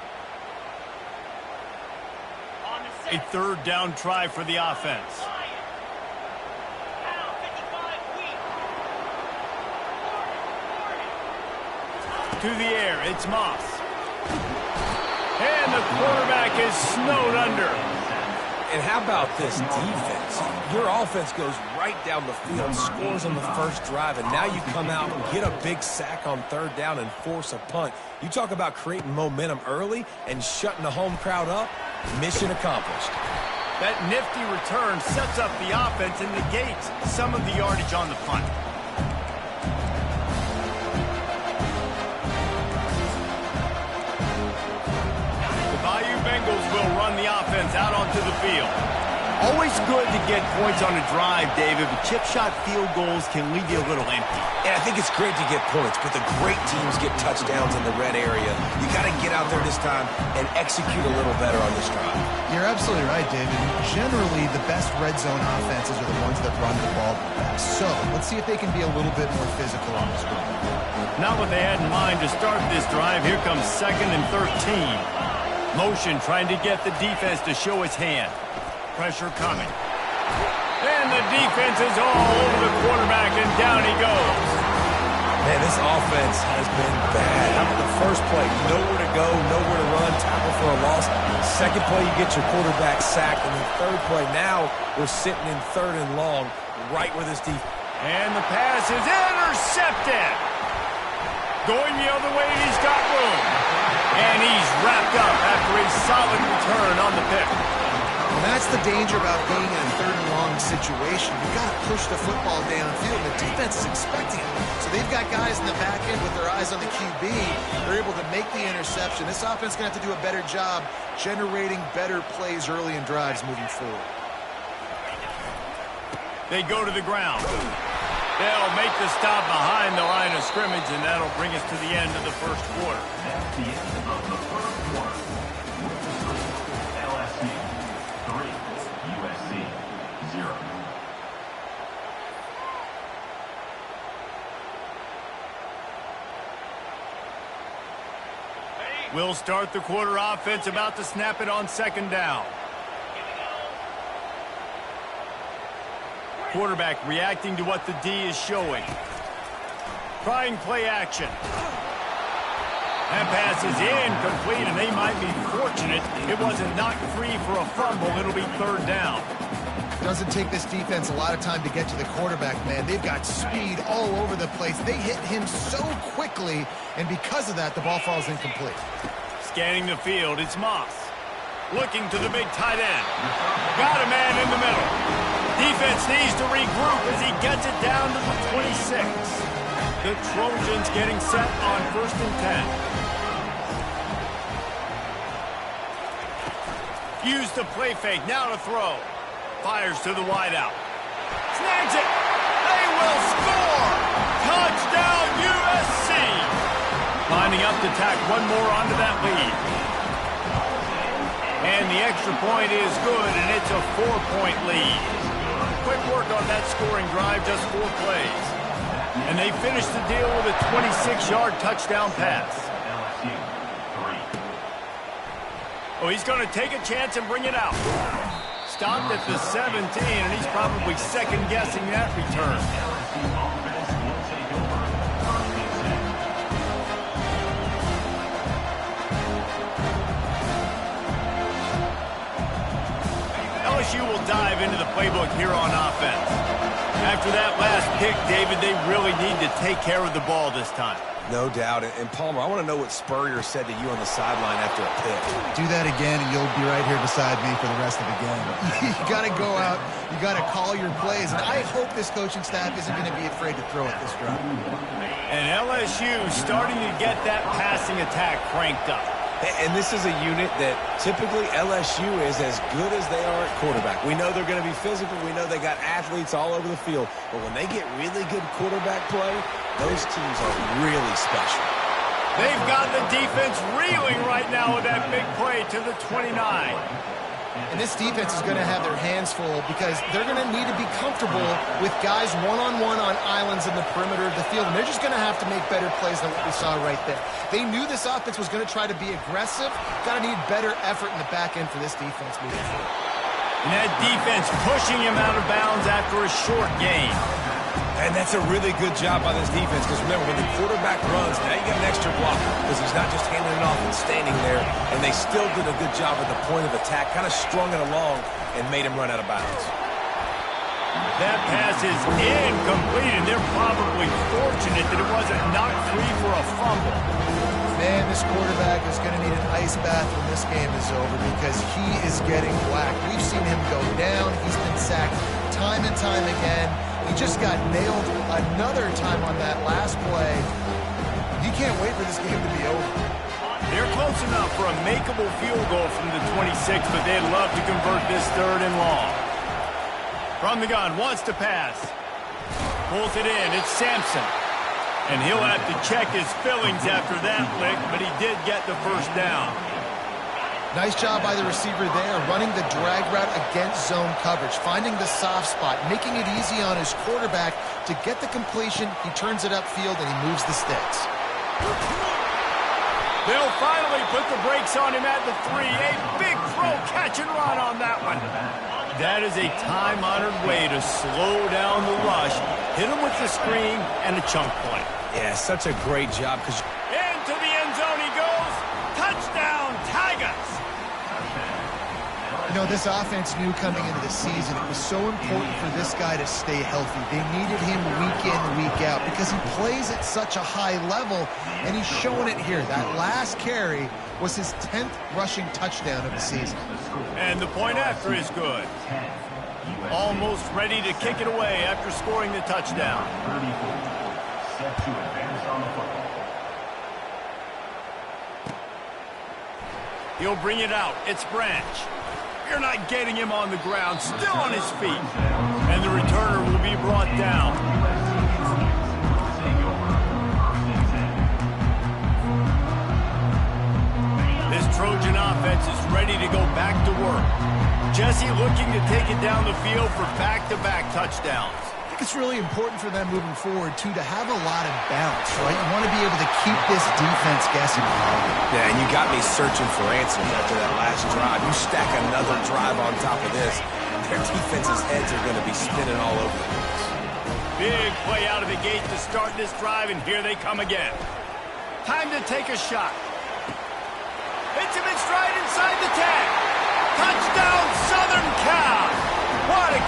A 3rd down try for the offense. To the air, it's Moss. And the quarterback is snowed under. And how about this defense? Your offense goes right down the field, scores on the first drive, and now you come out and get a big sack on 3rd down and force a punt. You talk about creating momentum early and shutting the home crowd up. Mission accomplished. That nifty return sets up the offense and negates some of the yardage on the punt. The Bayou Bengals will run the offense out onto the field. Always good to get points on a drive, David, but chip shot field goals can leave you a little empty. And I think it's great to get points, but the great teams get touchdowns in the red area. You got to get out there this time and execute a little better on this drive. You're absolutely right, David. Generally, the best red zone offenses are the ones that run the ball the best. So let's see if they can be a little bit more physical on this drive. Not what they had in mind to start this drive. Here comes 2nd and 13. Motion trying to get the defense to show its hand. Pressure coming. And the defense is all over the quarterback, and down he goes. Man, this offense has been bad. How about the first play? Nowhere to go, nowhere to run, tackle for a loss. Second play, you get your quarterback sacked. And the third play, now we're sitting in 3rd and long, right where this defense. And the pass is intercepted. Going the other way, and he's got room. And he's wrapped up after a solid return on the pick. And that's the danger about being in a 3rd and long situation. You've got to push the football downfield. The defense is expecting it. So they've got guys in the back end with their eyes on the QB. They're able to make the interception. This offense is going to have to do a better job generating better plays early in drives moving forward. They go to the ground. They'll make the stop behind the line of scrimmage, and that'll bring us to the end of the first quarter. At the end of the first quarter, LSU 3, USC 0. We'll start the quarter offense, about to snap it on 2nd down. Quarterback reacting to what the D is showing. Trying play action. That pass is incomplete, and they might be fortunate it wasn't knocked free for a fumble. It'll be 3rd down. Doesn't take this defense a lot of time to get to the quarterback, man. They've got speed all over the place. They hit him so quickly, and because of that, the ball falls incomplete. Scanning the field, it's Moss. Looking to the big tight end. Got a man in the middle. Defense needs to regroup as he gets it down to the 26. The Trojans getting set on 1st and 10. Use the play fake, now to throw. Fires to the wideout. Snags it. They will score. Touchdown USC. Lining up to tack one more onto that lead. And the extra point is good, and it's a 4-point lead. Quick work on that scoring drive, just 4 plays. And they finish the deal with a 26-yard touchdown pass. Oh, he's going to take a chance and bring it out. Stopped at the 17, and he's probably second-guessing that return. LSU will dive into the playbook here on offense. After that last pick, David, they really need to take care of the ball this time. No doubt. And Palmer, I want to know what Spurrier said to you on the sideline after a pick. Do that again, and you'll be right here beside me for the rest of the game. You got to go out. You got to call your plays. And I hope this coaching staff isn't going to be afraid to throw at this drive. And LSU starting to get that passing attack cranked up. And this is a unit that typically LSU is as good as they are at quarterback. We know they're going to be physical. We know they got athletes all over the field. But when they get really good quarterback play, those teams are really special. They've got the defense reeling right now with that big play to the 29. And this defense is going to have their hands full because they're going to need to be comfortable with guys one-on-one on islands in the perimeter of the field. And they're just going to have to make better plays than what we saw right there. They knew this offense was going to try to be aggressive. Got to need better effort in the back end for this defense moving forward. And that defense pushing him out of bounds after a short gain. And that's a really good job by this defense because remember, when the quarterback runs, now you got an extra blocker because he's not just handing it off and standing there. And they still did a good job at the point of attack, kind of strung it along and made him run out of bounds. That pass is incomplete, and they're probably fortunate that it wasn't knocked free for a fumble. Man, this quarterback is going to need an ice bath when this game is over because he is getting whacked. We've seen him go down. He's been sacked time and time again. He just got nailed another time on that last play. He can't wait for this game to be over. They're close enough for a makeable field goal from the 26, but they'd love to convert this 3rd and long. From the gun, wants to pass. Pulls it in, it's Sampson. And he'll have to check his fillings after that lick, but he did get the first down. Nice job by the receiver there, running the drag route against zone coverage, finding the soft spot, making it easy on his quarterback to get the completion. He turns it upfield, and he moves the sticks. They'll finally put the brakes on him at the 3. A big throw, catch and run on that one. That is a time-honored way to slow down the rush, hit him with the screen, and a chunk play. Yeah, such a great job because into the end zone he goes. Touchdown, Tigers. You know, this offense knew coming into the season it was so important for this guy to stay healthy. They needed him week in, week out because he plays at such a high level, and he's showing it here. That last carry was his 10th rushing touchdown of the season. And the point after is good. Almost ready to kick it away after scoring the touchdown. Set to advance on the football. He'll bring it out. It's Branch. You're not getting him on the ground. Still on his feet. And the returner will be brought down. This Trojan offense is ready to go back to work. Jesse looking to take it down the field for back-to-back touchdowns. I think it's really important for them moving forward, too, to have a lot of bounce, right? You want to be able to keep this defense guessing. yeah, and you got me searching for answers after that last drive. You stack another drive on top of this, their defense's heads are going to be spinning all over the place. Big play out of the gate to start this drive, and here they come again. Time to take a shot. Hits him in stride inside the 10. Touchdown, Southern Cal. What a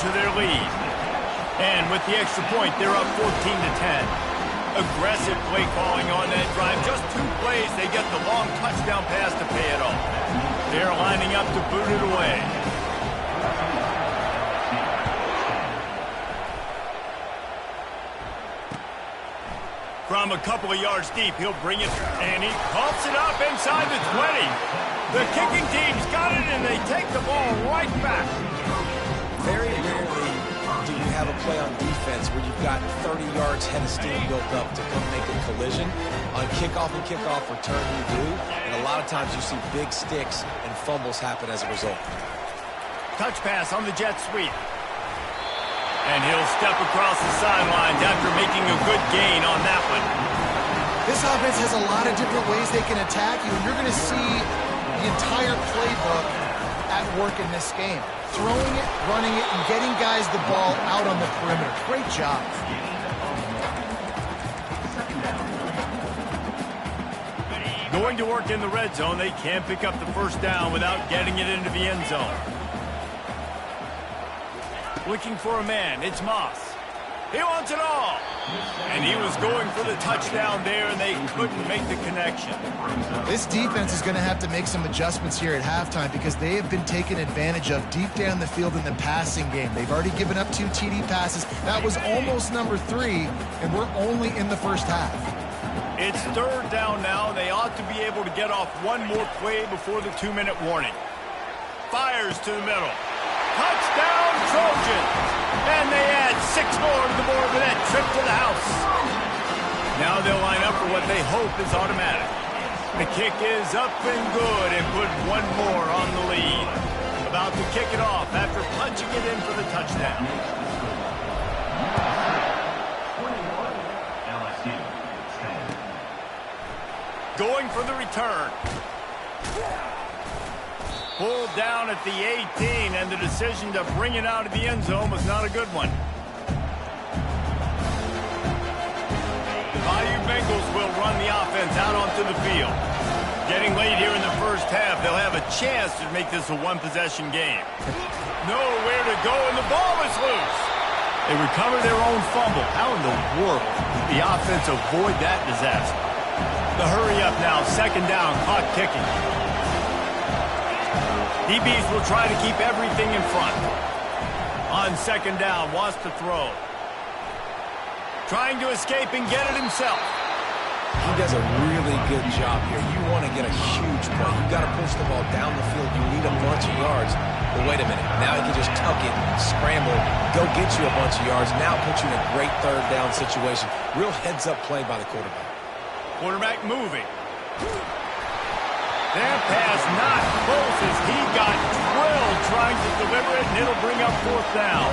to their lead. And with the extra point, they're up 14-10. Aggressive play calling on that drive. Just 2 plays, they get the long touchdown pass to pay it off. They're lining up to boot it away. From a couple of yards deep, he'll bring it, and he pumps it up inside the 20. The kicking team's got it, and they take the ball right back. Very rarely do you have a play on defense where you've got 30 yards head of steam built up to come make a collision. On kickoff and kickoff return, you do, and a lot of times you see big sticks and fumbles happen as a result. Touch pass on the jet sweep. And he'll step across the sidelines after making a good gain on that one. This offense has a lot of different ways they can attack you, and you're going to see the entire playbook at work in this game. Throwing it, running it, and getting guys the ball out on the perimeter. Great job. Going to work in the red zone, they can't pick up the first down without getting it into the end zone. Looking for a man, it's Moss. He wants it all. And he was going for the touchdown there, and they couldn't make the connection. This defense is going to have to make some adjustments here at halftime because they have been taken advantage of deep down the field in the passing game. They've already given up 2 TD passes. That was almost number 3, and we're only in the first half. It's 3rd down now. They ought to be able to get off one more play before the 2-minute warning. Fires to the middle. Touchdown, Trojans! And they add 6 more to the board with that trip to the house. Now they'll line up for what they hope is automatic. The kick is up and good and put 1 more on the lead. About to kick it off after punching it in for the touchdown. Going for the return. Pulled down at the 18, and the decision to bring it out of the end zone was not a good one. The Bayou Bengals will run the offense out onto the field. Getting late here in the first half, they'll have a chance to make this a 1-possession game. Nowhere to go, and the ball is loose. They recover their own fumble. How in the world did the offense avoid that disaster? The hurry up now, 2nd down, clock ticking. DBs will try to keep everything in front. On 2nd down, wants to throw. Trying to escape and get it himself. He does a really good job here. You want to get a huge play. You got to push the ball down the field. You need a bunch of yards. But wait a minute. Now he can just tuck it, scramble, go get you a bunch of yards. Now put you in a great 3rd down situation. Real heads-up play by the quarterback. Quarterback moving. That pass not close as he got drilled trying to deliver it, and it'll bring up 4th down.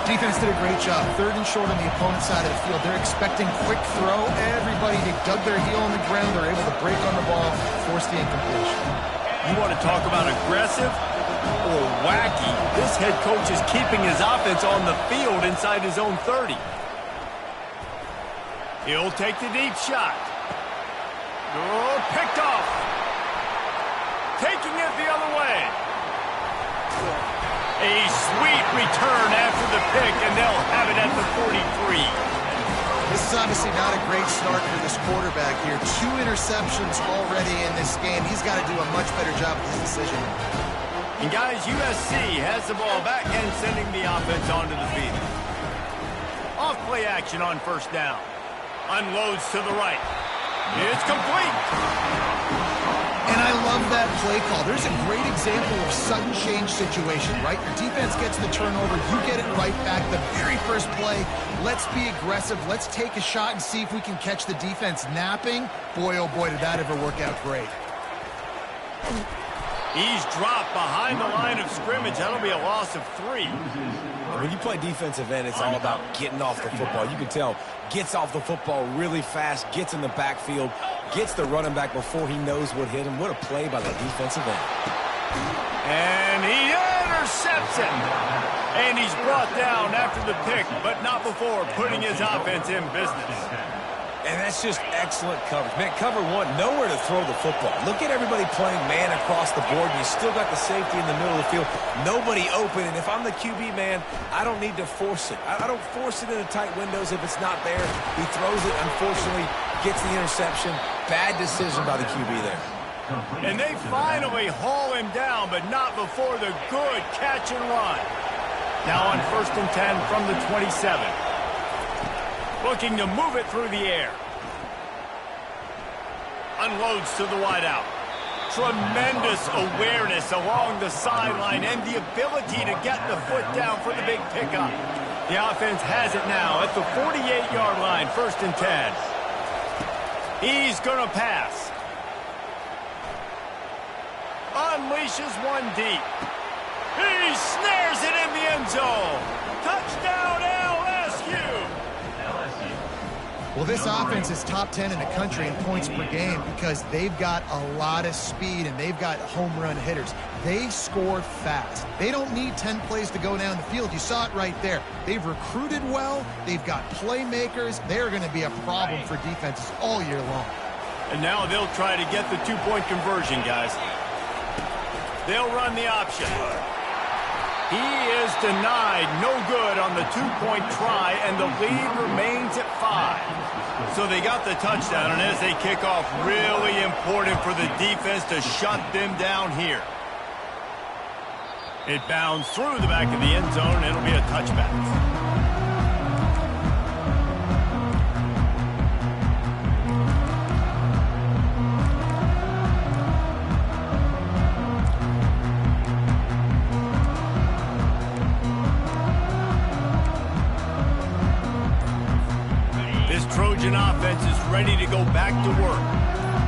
Defense did a great job. 3rd and short on the opponent's side of the field. They're expecting quick throw. Everybody, they dug their heel on the ground. They're able to break on the ball, force the incompletion. You want to talk about aggressive or wacky? This head coach is keeping his offense on the field inside his own 30. He'll take the deep shot. Oh, picked off. Taking it the other way. A sweet return after the pick, and they'll have it at the 43. This is obviously not a great start for this quarterback here. 2 interceptions already in this game. He's got to do a much better job with his decision. And guys, USC has the ball back and sending the offense onto the field. Off play action on 1st down. Unloads to the right. It's complete. And I love that play call. There's a great example of sudden change situation, right? Your defense gets the turnover. You get it right back. The very first play, let's be aggressive. Let's take a shot and see if we can catch the defense napping. Boy, oh boy, did that ever work out great. He's dropped behind the line of scrimmage. That'll be a loss of 3. When you play defensive end, it's all about getting off the football. You can tell, gets off the football really fast, gets in the backfield, gets the running back before he knows what hit him. What a play by the defensive end. And he intercepts it. And he's brought down after the pick, but not before putting his offense in business. And that's just excellent coverage. Man, cover one, nowhere to throw the football. Look at everybody playing man across the board, and you still got the safety in the middle of the field. Nobody open, and if I'm the QB, man, I don't need to force it. I don't force it into tight windows if it's not there. He throws it, unfortunately, gets the interception. Bad decision by the QB there. And they finally haul him down, but not before the good catch and run. Now on 1st and 10 from the 27. Looking to move it through the air. Unloads to the wideout. Tremendous awareness along the sideline and the ability to get the foot down for the big pickup. The offense has it now at the 48-yard line, 1st and 10. He's going to pass. Unleashes one deep. He snares it in the end zone. Touchdown, LSU. Well, this offense is top 10 in the country in points per game because they've got a lot of speed and they've got home run hitters. They score fast. They don't need 10 plays to go down the field. You saw it right there. They've recruited well. They've got playmakers. They're going to be a problem for defenses all year long. And now they'll try to get the two-point conversion, guys. They'll run the option. He is denied, no good on the two-point try, and the lead remains at 5. So they got the touchdown, and as they kick off, really important for the defense to shut them down here. It bounds through the back of the end zone, and it'll be a touchback. Trojan offense is ready to go back to work.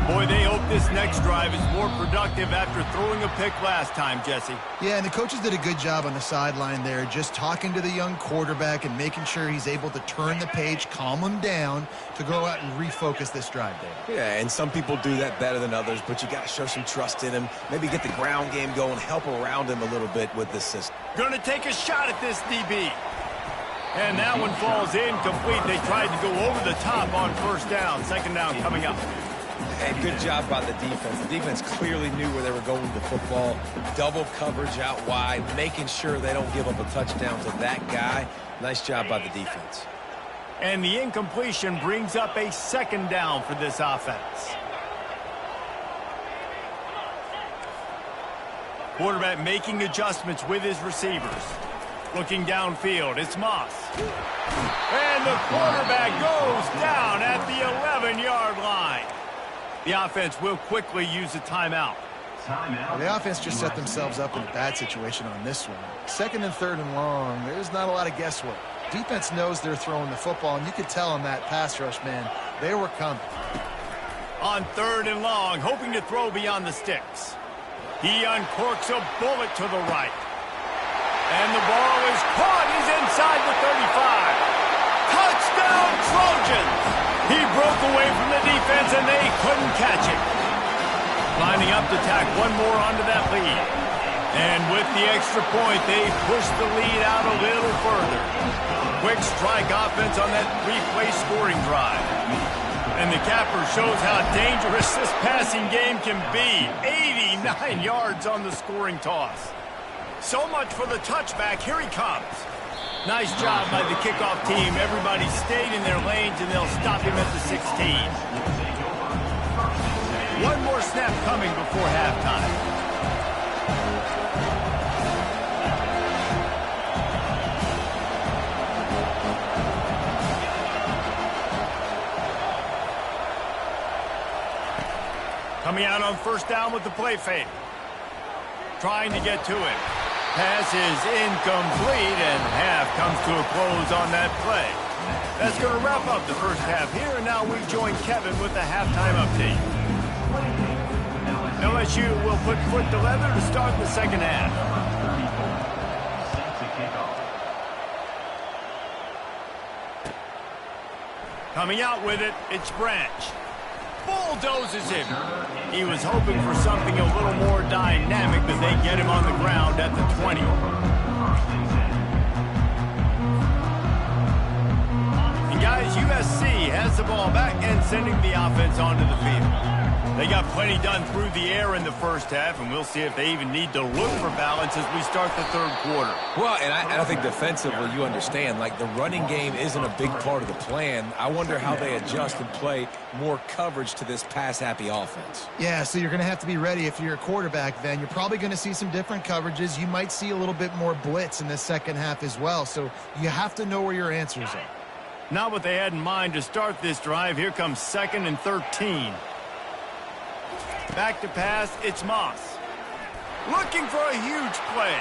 Boy, they hope this next drive is more productive after throwing a pick last time, Jesse. Yeah, and the coaches did a good job on the sideline there, just talking to the young quarterback and making sure he's able to turn the page, calm him down to go out and refocus this drive there. Yeah, and some people do that better than others, but you got to show some trust in him. Maybe get the ground game going, help around him a little bit with this system. Going to take a shot at this DB. And that one falls incomplete. They tried to go over the top on 1st down. 2nd down coming up. And good job by the defense. The defense clearly knew where they were going with the football. Double coverage out wide, making sure they don't give up a touchdown to that guy. Nice job by the defense. And the incompletion brings up a 2nd down for this offense. Quarterback making adjustments with his receivers. Looking downfield, it's Moss. And the quarterback goes down at the 11-yard line. The offense will quickly use a timeout. Well, the offense just set themselves up in a bad situation on this one. 2nd and 3rd and long, there's not a lot of guesswork. Defense knows they're throwing the football, and you could tell on that pass rush, man, they were coming. On 3rd and long, hoping to throw beyond the sticks. He uncorks a bullet to the right. And the ball is caught. He's inside the 35. Touchdown, Trojans! He broke away from the defense, and they couldn't catch him. Lining up to tack one more onto that lead. And with the extra point, they push the lead out a little further. Quick strike offense on that 3-play scoring drive. And the capper shows how dangerous this passing game can be. 89 yards on the scoring toss. So much for the touchback. Here he comes. Nice job by the kickoff team. Everybody stayed in their lanes, and they'll stop him at the 16. One more snap coming before halftime. Coming out on 1st down with the play fake. Trying to get to it. Pass is incomplete, and half comes to a close on that play. That's going to wrap up the 1st half here, and now we join Kevin with the halftime update. LSU will put foot to leather to start the 2nd half. Coming out with it, it's Branch. Bulldozes him. He was hoping for something a little more dynamic, but they get him on the ground at the 20. And guys, USC has the ball back and sending the offense onto the field. They got plenty done through the air in the first half, and we'll see if they even need to look for balance as we start the third quarter. Well, and I think defensively, you understand, like the running game isn't a big part of the plan. I wonder how they adjust and play more coverage to this pass-happy offense. Yeah, so you're going to have to be ready if you're a quarterback then. You're probably going to see some different coverages. You might see a little bit more blitz in the second half as well, so you have to know where your answers are. Not what they had in mind to start this drive. Here comes 2nd and 13. Back to pass, it's Moss. Looking for a huge play.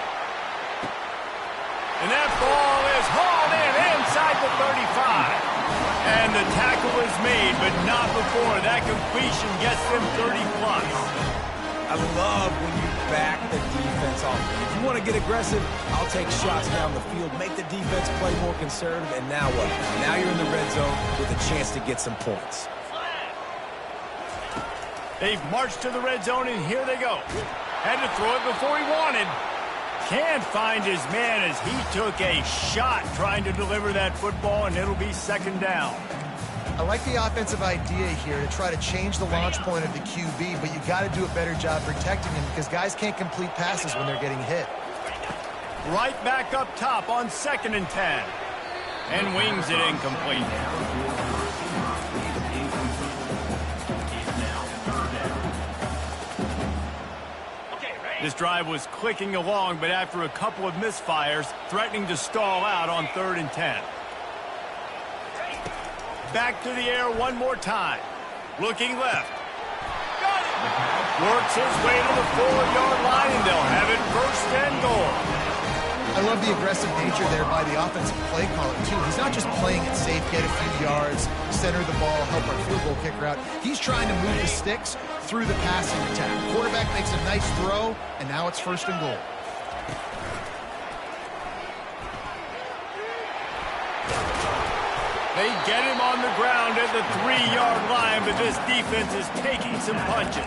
And that ball is hauled in inside the 35. And the tackle is made, but not before. That completion gets them 30-plus. I love when you back the defense off. If you want to get aggressive, I'll take shots down the field, make the defense play more conservative, and now what? Now you're in the red zone with a chance to get some points. They've marched to the red zone, and here they go. Had to throw it before he wanted. Can't find his man as he took a shot trying to deliver that football, and it'll be 2nd down. I like the offensive idea here to try to change the launch point of the QB, but you got to do a better job protecting him because guys can't complete passes when they're getting hit. Right back up top on 2nd and 10. And wings it incomplete. This drive was clicking along, but after a couple of misfires, threatening to stall out on 3rd and 10. Back to the air one more time. Looking left. Got it. Works his way to the 4-yard line, and they'll have it 1st and goal. I love the aggressive nature there by the offensive play caller, too. He's not just playing it safe, get a few yards, center the ball, help our field goal kicker out. He's trying to move the sticks through the passing attack. Quarterback makes a nice throw, and now it's 1st and goal. They get him on the ground at the 3-yard line, but this defense is taking some punches.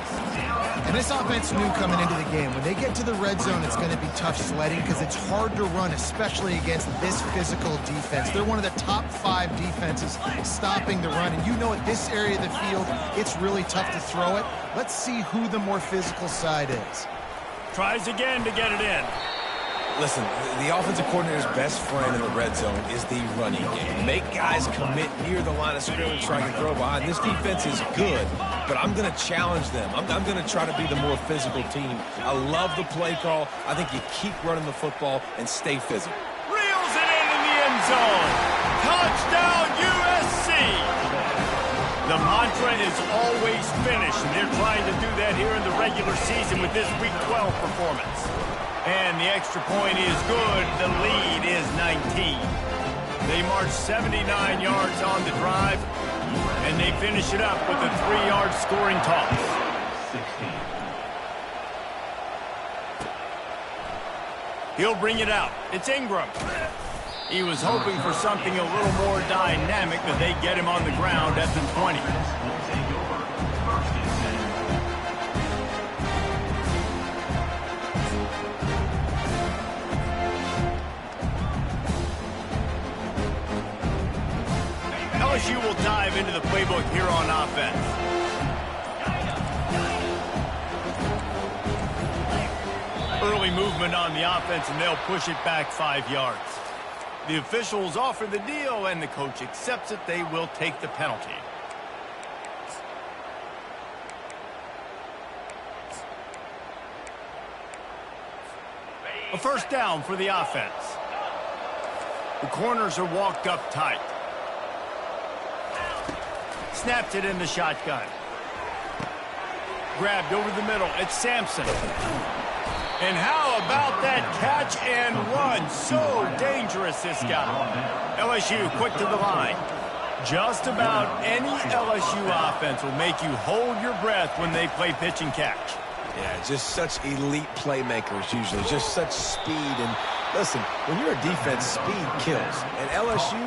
And this offense knew coming into the game, when they get to the red zone, it's going to be tough sledding because it's hard to run, especially against this physical defense. They're one of the top 5 defenses stopping the run. And you know at this area of the field, it's really tough to throw it. Let's see who the more physical side is. Tries again to get it in. Listen, the offensive coordinator's best friend in the red zone is the running game. Make guys commit near the line of scrimmage so I can throw behind. This defense is good, but I'm going to challenge them. I'm going to try to be the more physical team. I love the play call. I think you keep running the football and stay physical. Reels it in the end zone. Touchdown, USC. The mantra is always finish, and they're trying to do that here in the regular season with this Week 12 performance. And the extra point is good. The lead is 19. They march 79 yards on the drive, and they finish it up with a 3-yard scoring toss. 16. He'll bring it out. It's Ingram. He was hoping for something a little more dynamic, but they get him on the ground at the 20. LSU will dive into the playbook here on offense. Early movement on the offense, and they'll push it back 5 yards. The officials offer the deal, and the coach accepts it. They will take the penalty. A 1st down for the offense. The corners are walked up tight. Snaps it in the shotgun. Grabbed over the middle. It's Sampson. And how about that catch and run? So dangerous, this guy. LSU quick to the line. Just about any LSU offense will make you hold your breath when they play pitch and catch. Yeah, just such elite playmakers usually, just such speed. And listen, when you're a defense, speed kills. And LSU,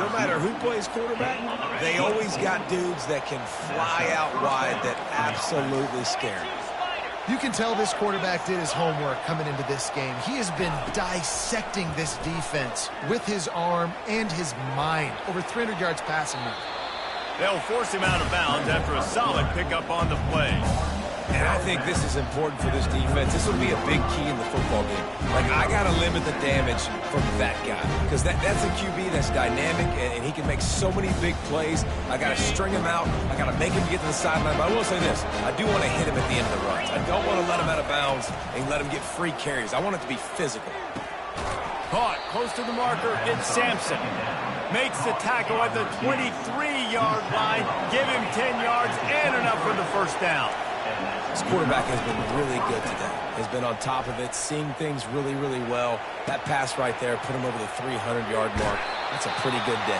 no matter who plays quarterback, they always got dudes that can fly out wide that absolutely scare you. You can tell this quarterback did his homework coming into this game. He has been dissecting this defense with his arm and his mind. Over 300 yards passing now. They'll force him out of bounds after a solid pickup on the play. And I think this is important for this defense. This will be a big key in the football game. Like, I got to limit the damage from that guy because that's a QB that's dynamic, and he can make so many big plays. I got to string him out. I got to make him get to the sideline. But I will say this. I do want to hit him at the end of the runs. I don't want to let him out of bounds and let him get free carries. I want it to be physical. Caught close to the marker. It's Sampson. Makes the tackle at the 23-yard line. Give him 10 yards and enough for the first down. This quarterback has been really good today. Has been on top of it, seeing things really, really well. That pass right there put him over the 300-yard mark. That's a pretty good day.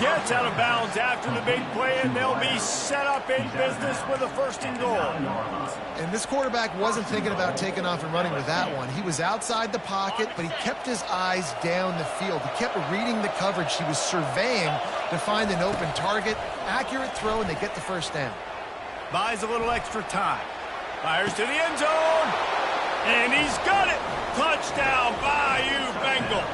Gets out of bounds after the big play, and they'll be set up in business with a first and goal. And this quarterback wasn't thinking about taking off and running with that one. He was outside the pocket, but he kept his eyes down the field. He kept reading the coverage. He was surveying to find an open target. Accurate throw, and they get the first down. Buys a little extra time. Fires to the end zone. And he's got it. Touchdown, Bayou Bengals.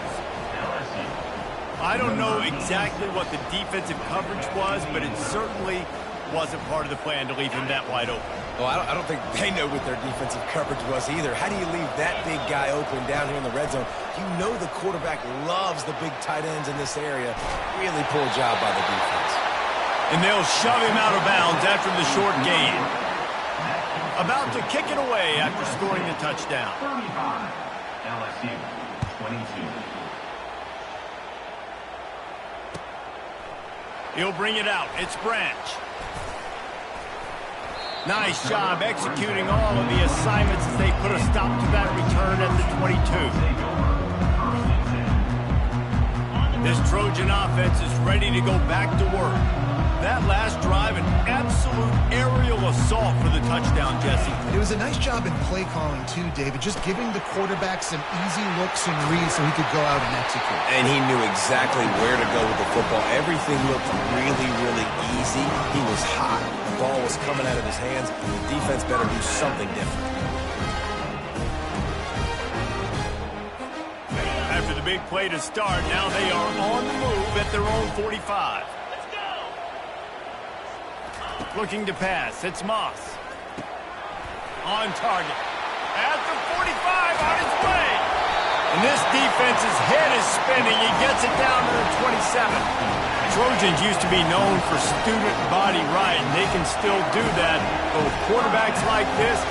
I don't know exactly what the defensive coverage was, but it certainly wasn't part of the plan to leave him that wide open. Well, I don't think they know what their defensive coverage was either. How do you leave that big guy open down here in the red zone? You know the quarterback loves the big tight ends in this area. Really poor job by the defense. And they'll shove him out of bounds after the short gain. About to kick it away after scoring the touchdown. 35, LSU, 22. He'll bring it out. It's Branch. Nice job executing all of the assignments as they put a stop to that return at the 22. This Trojan offense is ready to go back to work. That last drive, an absolute aerial assault for the touchdown, Jesse. It was a nice job in play calling, too, David, just giving the quarterback some easy looks and reads so he could go out and execute. And he knew exactly where to go with the football. Everything looked really, really easy. He was hot. The ball was coming out of his hands. The defense better do something different. After the big play to start, now they are on the move at their own 45. Looking to pass. It's Moss. On target. At the 45, on its way. And this defense's head is spinning. He gets it down to the 27. Trojans used to be known for student body right, and they can still do that. But with quarterbacks like this,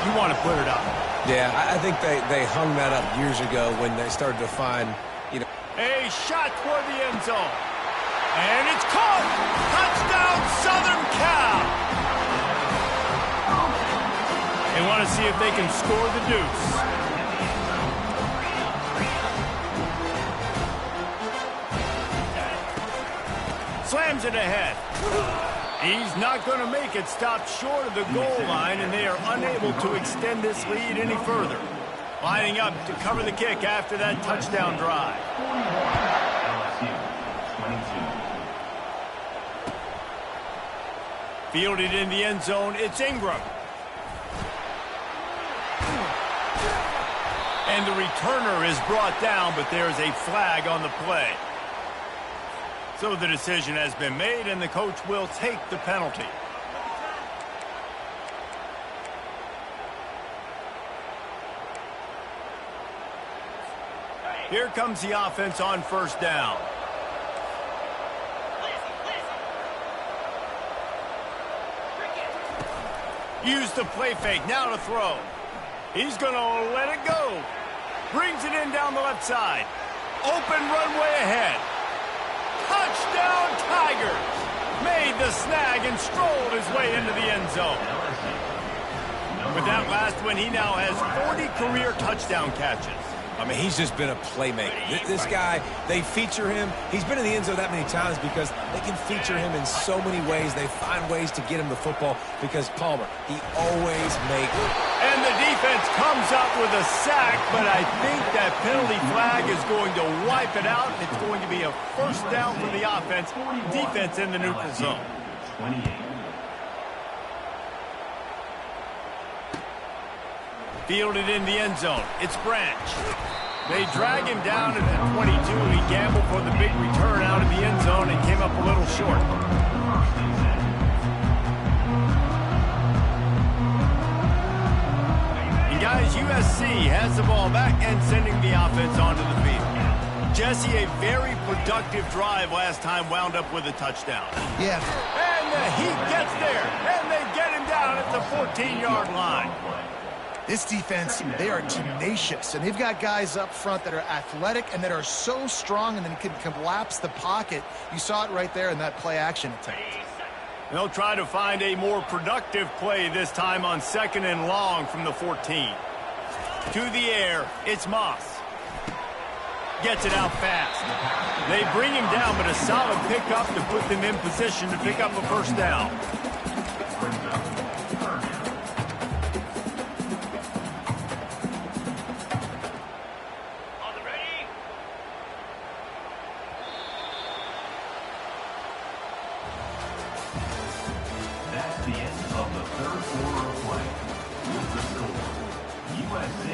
you want to put it up. Yeah, I think they hung that up years ago when they started to find, you know. A shot toward the end zone. And it's caught! Touchdown, Southern Cal! They want to see if they can score the deuce. Slams it ahead. He's not going to make it. Stopped short of the goal line, and they are unable to extend this lead any further. Lining up to cover the kick after that touchdown drive. Fielded in the end zone, it's Ingram. And the returner is brought down, but there's a flag on the play. So the decision has been made, and the coach will take the penalty. Here comes the offense on first down. Use the play fake, now to throw. He's going to let it go. Brings it in down the left side. Open runway ahead. Touchdown, Tigers. Made the snag and strolled his way into the end zone. With that last one, he now has 40 career touchdown catches. I mean, he's just been a playmaker. This guy, they feature him. He's been in the end zone that many times because they can feature him in so many ways. They find ways to get him the football because Palmer, he always makes it. And the defense comes up with a sack, but I think that penalty flag is going to wipe it out. It's going to be a first down for the offense. Defense in the neutral zone. Fielded in the end zone. It's Branch. They drag him down at the 22. He gambled for the big return out of the end zone and came up a little short. And guys, USC has the ball back and sending the offense onto the field. Jesse, a very productive drive last time wound up with a touchdown. Yeah. And he gets there, and they get him down at the 14-yard line. This defense, they are tenacious, and they've got guys up front that are athletic and that are so strong and then can collapse the pocket. You saw it right there in that play-action attempt. They'll try to find a more productive play this time on 2nd and long from the 14. To the air, it's Moss. Gets it out fast. They bring him down, but a solid pickup to put them in position to pick up a first down. That's the end of the third quarter of play. With the score, USC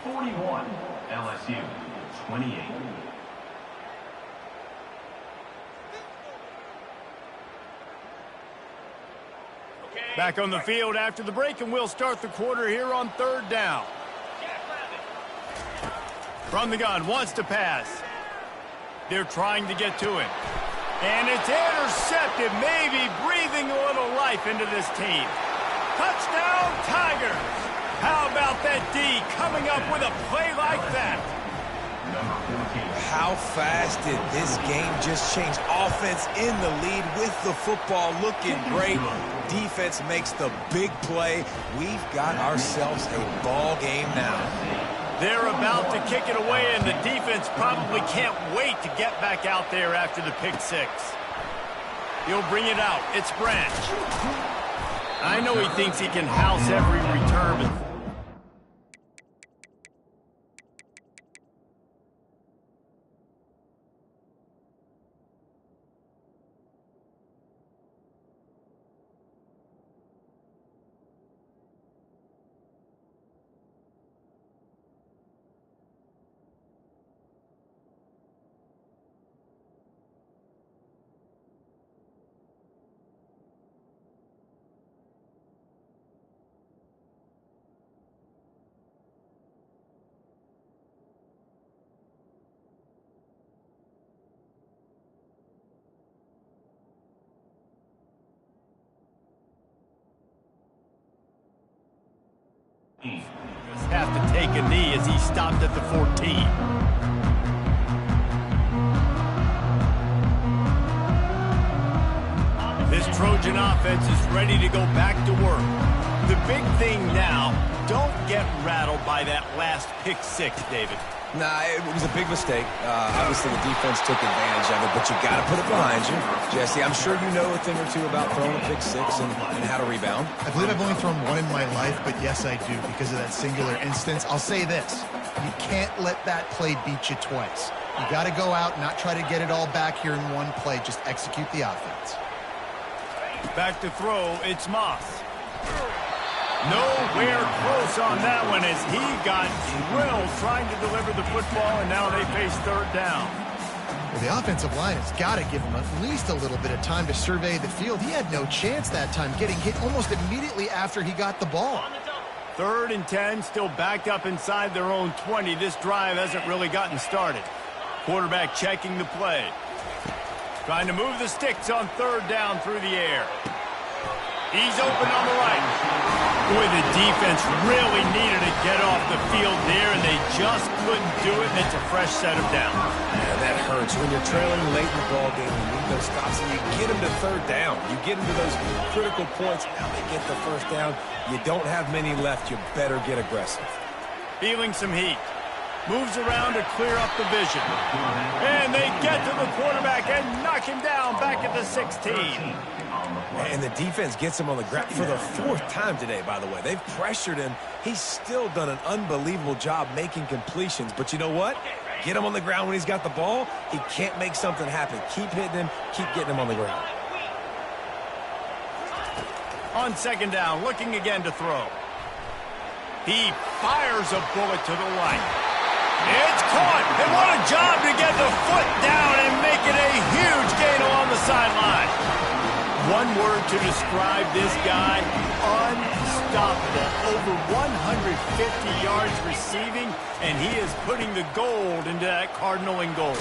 41, LSU 28. Back on the field after the break, and we'll start the quarter here on 3rd down. From the gun, wants to pass. They're trying to get to him. And it's intercepted, maybe breathing a little life into this team. Touchdown, Tigers! How about that D coming up with a play like that? How fast did this game just change? Offense in the lead with the football looking great. Defense makes the big play. We've got ourselves a ball game now. They're about to kick it away, and the defense probably can't wait to get back out there after the pick six. He'll bring it out. It's Branch. I know he thinks he can house every return, but just have to take a knee as he stopped at the 14. This Trojan offense is ready to go back to work. The big thing now, don't get rattled by that last pick six, David. Nah, it was a big mistake. Obviously, the defense took advantage of it, but you got to put it behind you. Jesse, I'm sure you know a thing or two about throwing a pick six and how to rebound. I believe I've only thrown one in my life, but yes, I do because of that singular instance. I'll say this. You can't let that play beat you twice. You got to go out and not try to get it all back here in one play. Just execute the offense. Back to throw, it's Moss. Nowhere close on that one as he got drilled trying to deliver the football, and now they face 3rd down. Well, the offensive line has got to give him at least a little bit of time to survey the field. He had no chance that time, getting hit almost immediately after he got the ball. 3rd and 10, still backed up inside their own 20. This drive hasn't really gotten started. Quarterback checking the play. Trying to move the sticks on 3rd down through the air. He's open on the right. Boy, the defense really needed to get off the field there, and they just couldn't do it, and it's a fresh set of down. Yeah, that hurts. When you're trailing late in the ball game, you need those stops, and you get them to 3rd down. You get them to those critical points. Now they get the 1st down. You don't have many left. You better get aggressive. Feeling some heat. Moves around to clear up the vision. And they get to the quarterback and knock him down back at the 16. And the defense gets him on the ground for the 4th time today, by the way. They've pressured him. He's still done an unbelievable job making completions. But you know what? Get him on the ground when he's got the ball. He can't make something happen. Keep hitting him. Keep getting him on the ground. On 2nd down, looking again to throw. He fires a bullet to the right. It's caught, and what a job to get the foot down and make it a huge gain along the sideline. One word to describe this guy: unstoppable. Over 150 yards receiving, and he is putting the gold into that Cardinal and gold.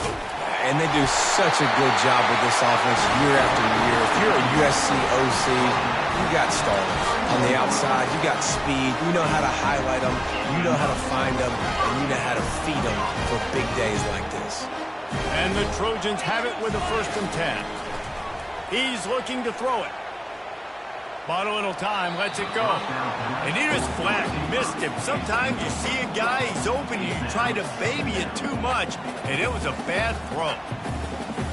And they do such a good job with this offense year after year. If you're a USC OC, you got stars. On the outside, you got speed. You know how to highlight them. You know how to find them. And you know how to feed them for big days like this. And the Trojans have it with a 1st and 10. He's looking to throw it. Bought a little time, lets it go. And he just flat missed him. Sometimes you see a guy, he's open, you try to baby it too much, and it was a bad throw.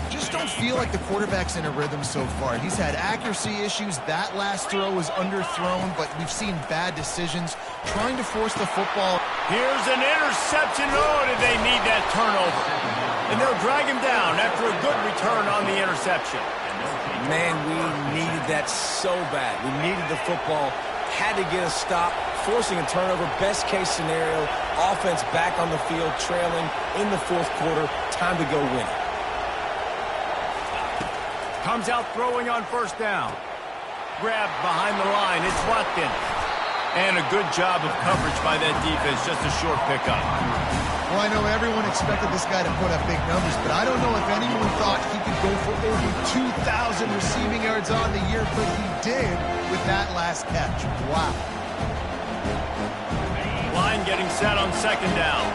Just don't feel like the quarterback's in a rhythm so far. He's had accuracy issues. That last throw was underthrown, but we've seen bad decisions trying to force the football. Here's an interception. Oh, did they need that turnover? And they'll drag him down after a good return on the interception. Man, we needed that so bad. We needed the football, had to get a stop, forcing a turnover. Best case scenario, offense back on the field, trailing in the 4th quarter. Time to go win it. Comes out throwing on 1st down. Grabbed behind the line. It's Watkins. And a good job of coverage by that defense. Just a short pickup. Well, I know everyone expected this guy to put up big numbers, but I don't know if anyone thought he could go for over 2,000 receiving yards on the year, but he did with that last catch. Wow. Line getting set on 2nd down.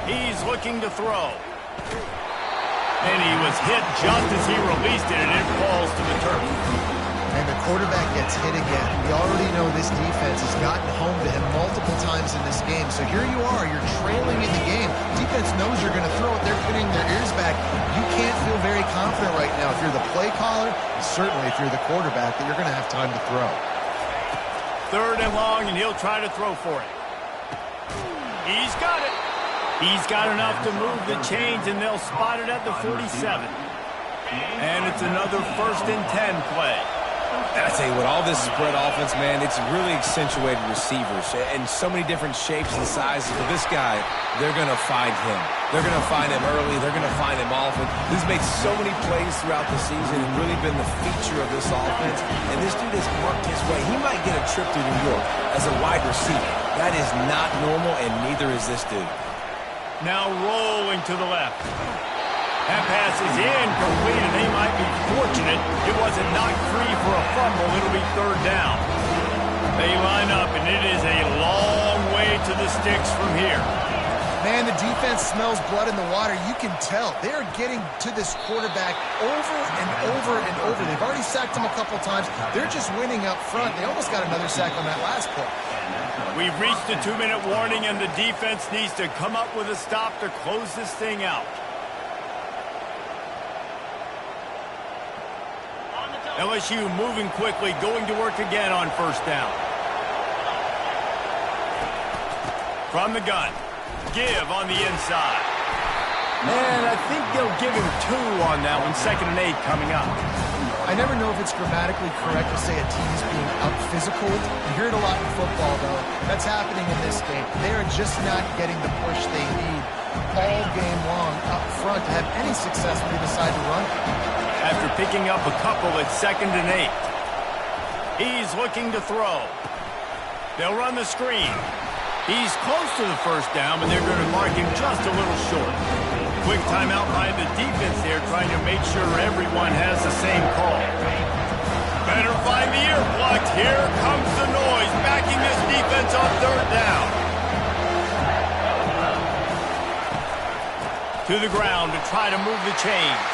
He's looking to throw. And he was hit just as he released it, and it falls to the turf. And the quarterback gets hit again. We already know this defense has gotten home to him multiple times in this game. So here you are, you're trailing in the game. Defense knows you're going to throw it. They're pinning their ears back. You can't feel very confident right now if you're the play caller, and certainly if you're the quarterback, that you're going to have time to throw. 3rd and long, and he'll try to throw for it. He's got it. He's got enough to move the chains, and they'll spot it at the 47. And it's another 1st and 10 play. I tell you what, all this spread offense, man, it's really accentuated receivers and so many different shapes and sizes. But this guy, they're going to find him. They're going to find him early. They're going to find him often. He's made so many plays throughout the season and really been the feature of this offense. And this dude has worked his way. He might get a trip to New York as a wide receiver. That is not normal, and neither is this dude. Now rolling to the left. That pass is incomplete, and they might be fortunate it wasn't knocked free for a fumble. It'll be 3rd down. They line up, and it is a long way to the sticks from here. Man, the defense smells blood in the water. You can tell. They're getting to this quarterback over and over and over. They've already sacked him a couple times. They're just winning up front. They almost got another sack on that last play. We've reached the 2-minute warning, and the defense needs to come up with a stop to close this thing out. LSU moving quickly, going to work again on 1st down. From the gun. Give on the inside. And I think they'll give him 2 on that one. 2nd and 8 coming up. I never know if it's grammatically correct to say a team is being out-physical. You hear it a lot in football, though. That's happening in this game. They are just not getting the push they need all game long up front to have any success when they decide to run. After picking up a couple at 2nd and 8. He's looking to throw. They'll run the screen. He's close to the 1st down, but they're going to mark him just a little short. Quick timeout by the defense there, trying to make sure everyone has the same call. Better find the earplugs. Here comes the noise, backing this defense on 3rd down. To the ground to try to move the chains.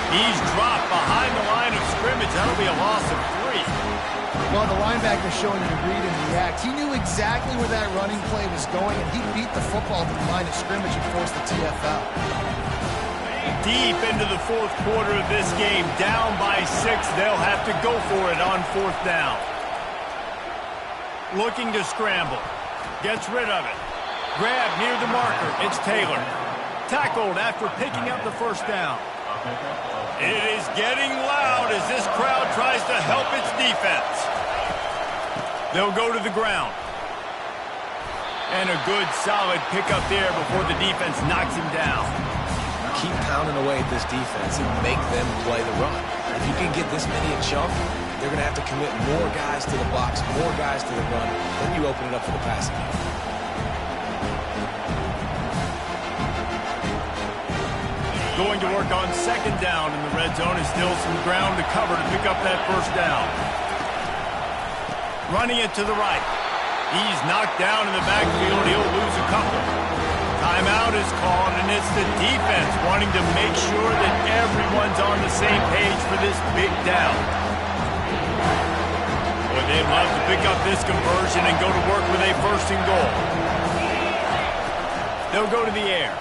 He's dropped behind the line of scrimmage. That'll be a loss of 3. Well, the linebacker showing you to read and react. He knew exactly where that running play was going, and he beat the football to the line of scrimmage and forced the TFL. Deep into the 4th quarter of this game, down by 6. They'll have to go for it on 4th down. Looking to scramble. Gets rid of it. Grab near the marker. It's Taylor. Tackled after picking up the 1st down. It is getting loud as this crowd tries to help its defense. They'll go to the ground. And a good, solid pickup there before the defense knocks him down. Keep pounding away at this defense and make them play the run. If you can get this many a chunk, they're going to have to commit more guys to the box, more guys to the run. Then you open it up for the passing game. Going to work on second down in the red zone and still some ground to cover to pick up that first down. Running it to the right. He's knocked down in the backfield. He'll lose a couple. Timeout is called, and it's the defense wanting to make sure that everyone's on the same page for this big down. Boy, they'd love to pick up this conversion and go to work with a first and goal. They'll go to the air.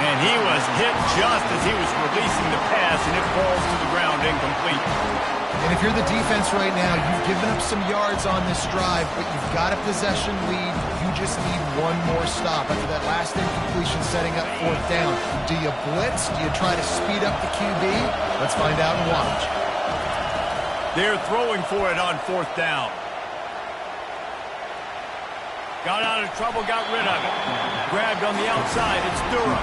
And he was hit just as he was releasing the pass, and it falls to the ground incomplete. And if you're the defense right now, you've given up some yards on this drive, but you've got a possession lead. You just need one more stop after that last incompletion setting up fourth down. Do you blitz? Do you try to speed up the QB? Let's find out and watch. They're throwing for it on fourth down. Got out of trouble, got rid of it. Grabbed on the outside, it's Durham.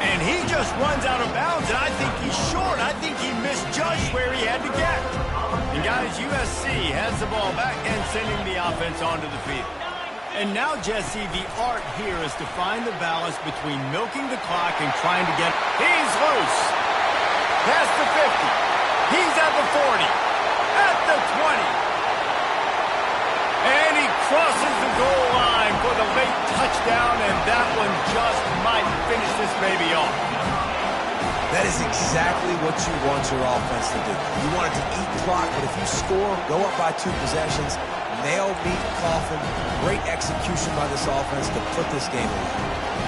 And he just runs out of bounds, and I think he's short. I think he misjudged where he had to get. And guys, USC has the ball back and sending the offense onto the field. And now, Jesse, the art here is to find the balance between milking the clock and trying to get... He's loose. Past the 50. He's at the 40. At the 20. And he crosses the goal line for the late touchdown, and that one just might finish this baby off. That is exactly what you want your offense to do. You want it to eat clock, but if you score, go up by 2 possessions, nail, beat, coffin. Great execution by this offense to put this game away.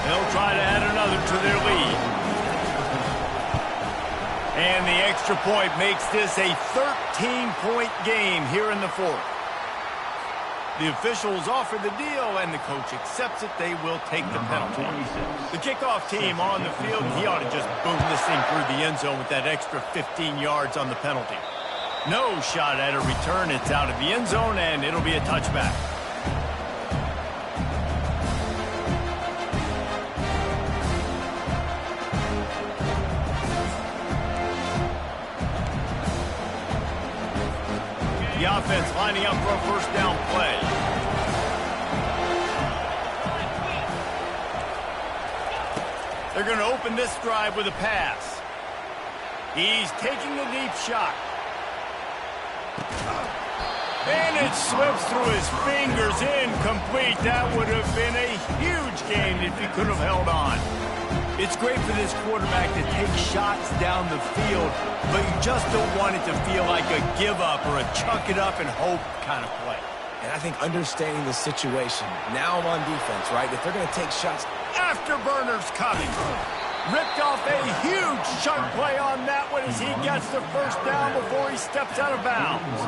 They'll try to add another to their lead. And the extra point makes this a 13-point game here in the fourth. The officials offer the deal, and the coach accepts it. They will take the penalty. The kickoff team on the field, he ought to just boom this thing through the end zone with that extra 15 yards on the penalty. No shot at a return. It's out of the end zone, and it'll be a touchback. The offense lining up for a first down play. They're going to open this drive with a pass. He's taking the deep shot. And it slips through his fingers, incomplete. That would have been a huge gain if he could have held on. It's great for this quarterback to take shots down the field, but you just don't want it to feel like a give-up or a chuck it up and hope kind of play. And I think understanding the situation, now I'm on defense, right? If they're going to take shots, Afterburners coming. Ripped off a huge chunk play on that one as he gets the first down before he steps out of bounds.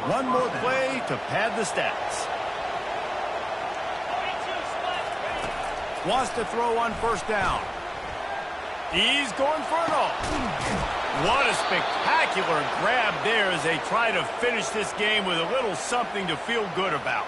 One more play to pad the stats. Wants to throw on first down. He's going for it all. What a spectacular grab there as they try to finish this game with a little something to feel good about.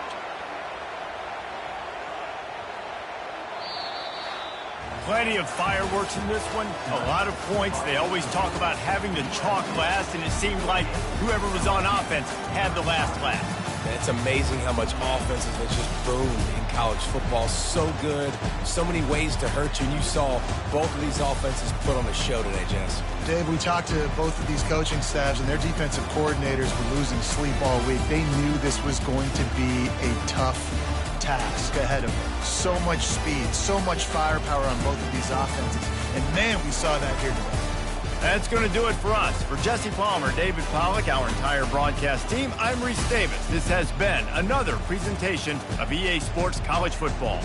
Plenty of fireworks in this one. A lot of points. They always talk about having to chalk last, and it seemed like whoever was on offense had the last laugh. And it's amazing how much offenses have just boomed in college football. So good. So many ways to hurt you. And you saw both of these offenses put on a show today, Jess. Dave, we talked to both of these coaching staffs, and their defensive coordinators were losing sleep all week. They knew this was going to be a tough task ahead of them. So much speed, so much firepower on both of these offenses. And, man, we saw that here today. That's going to do it for us. For Jesse Palmer, David Pollack, our entire broadcast team, I'm Reese Davis. This has been another presentation of EA Sports College Football.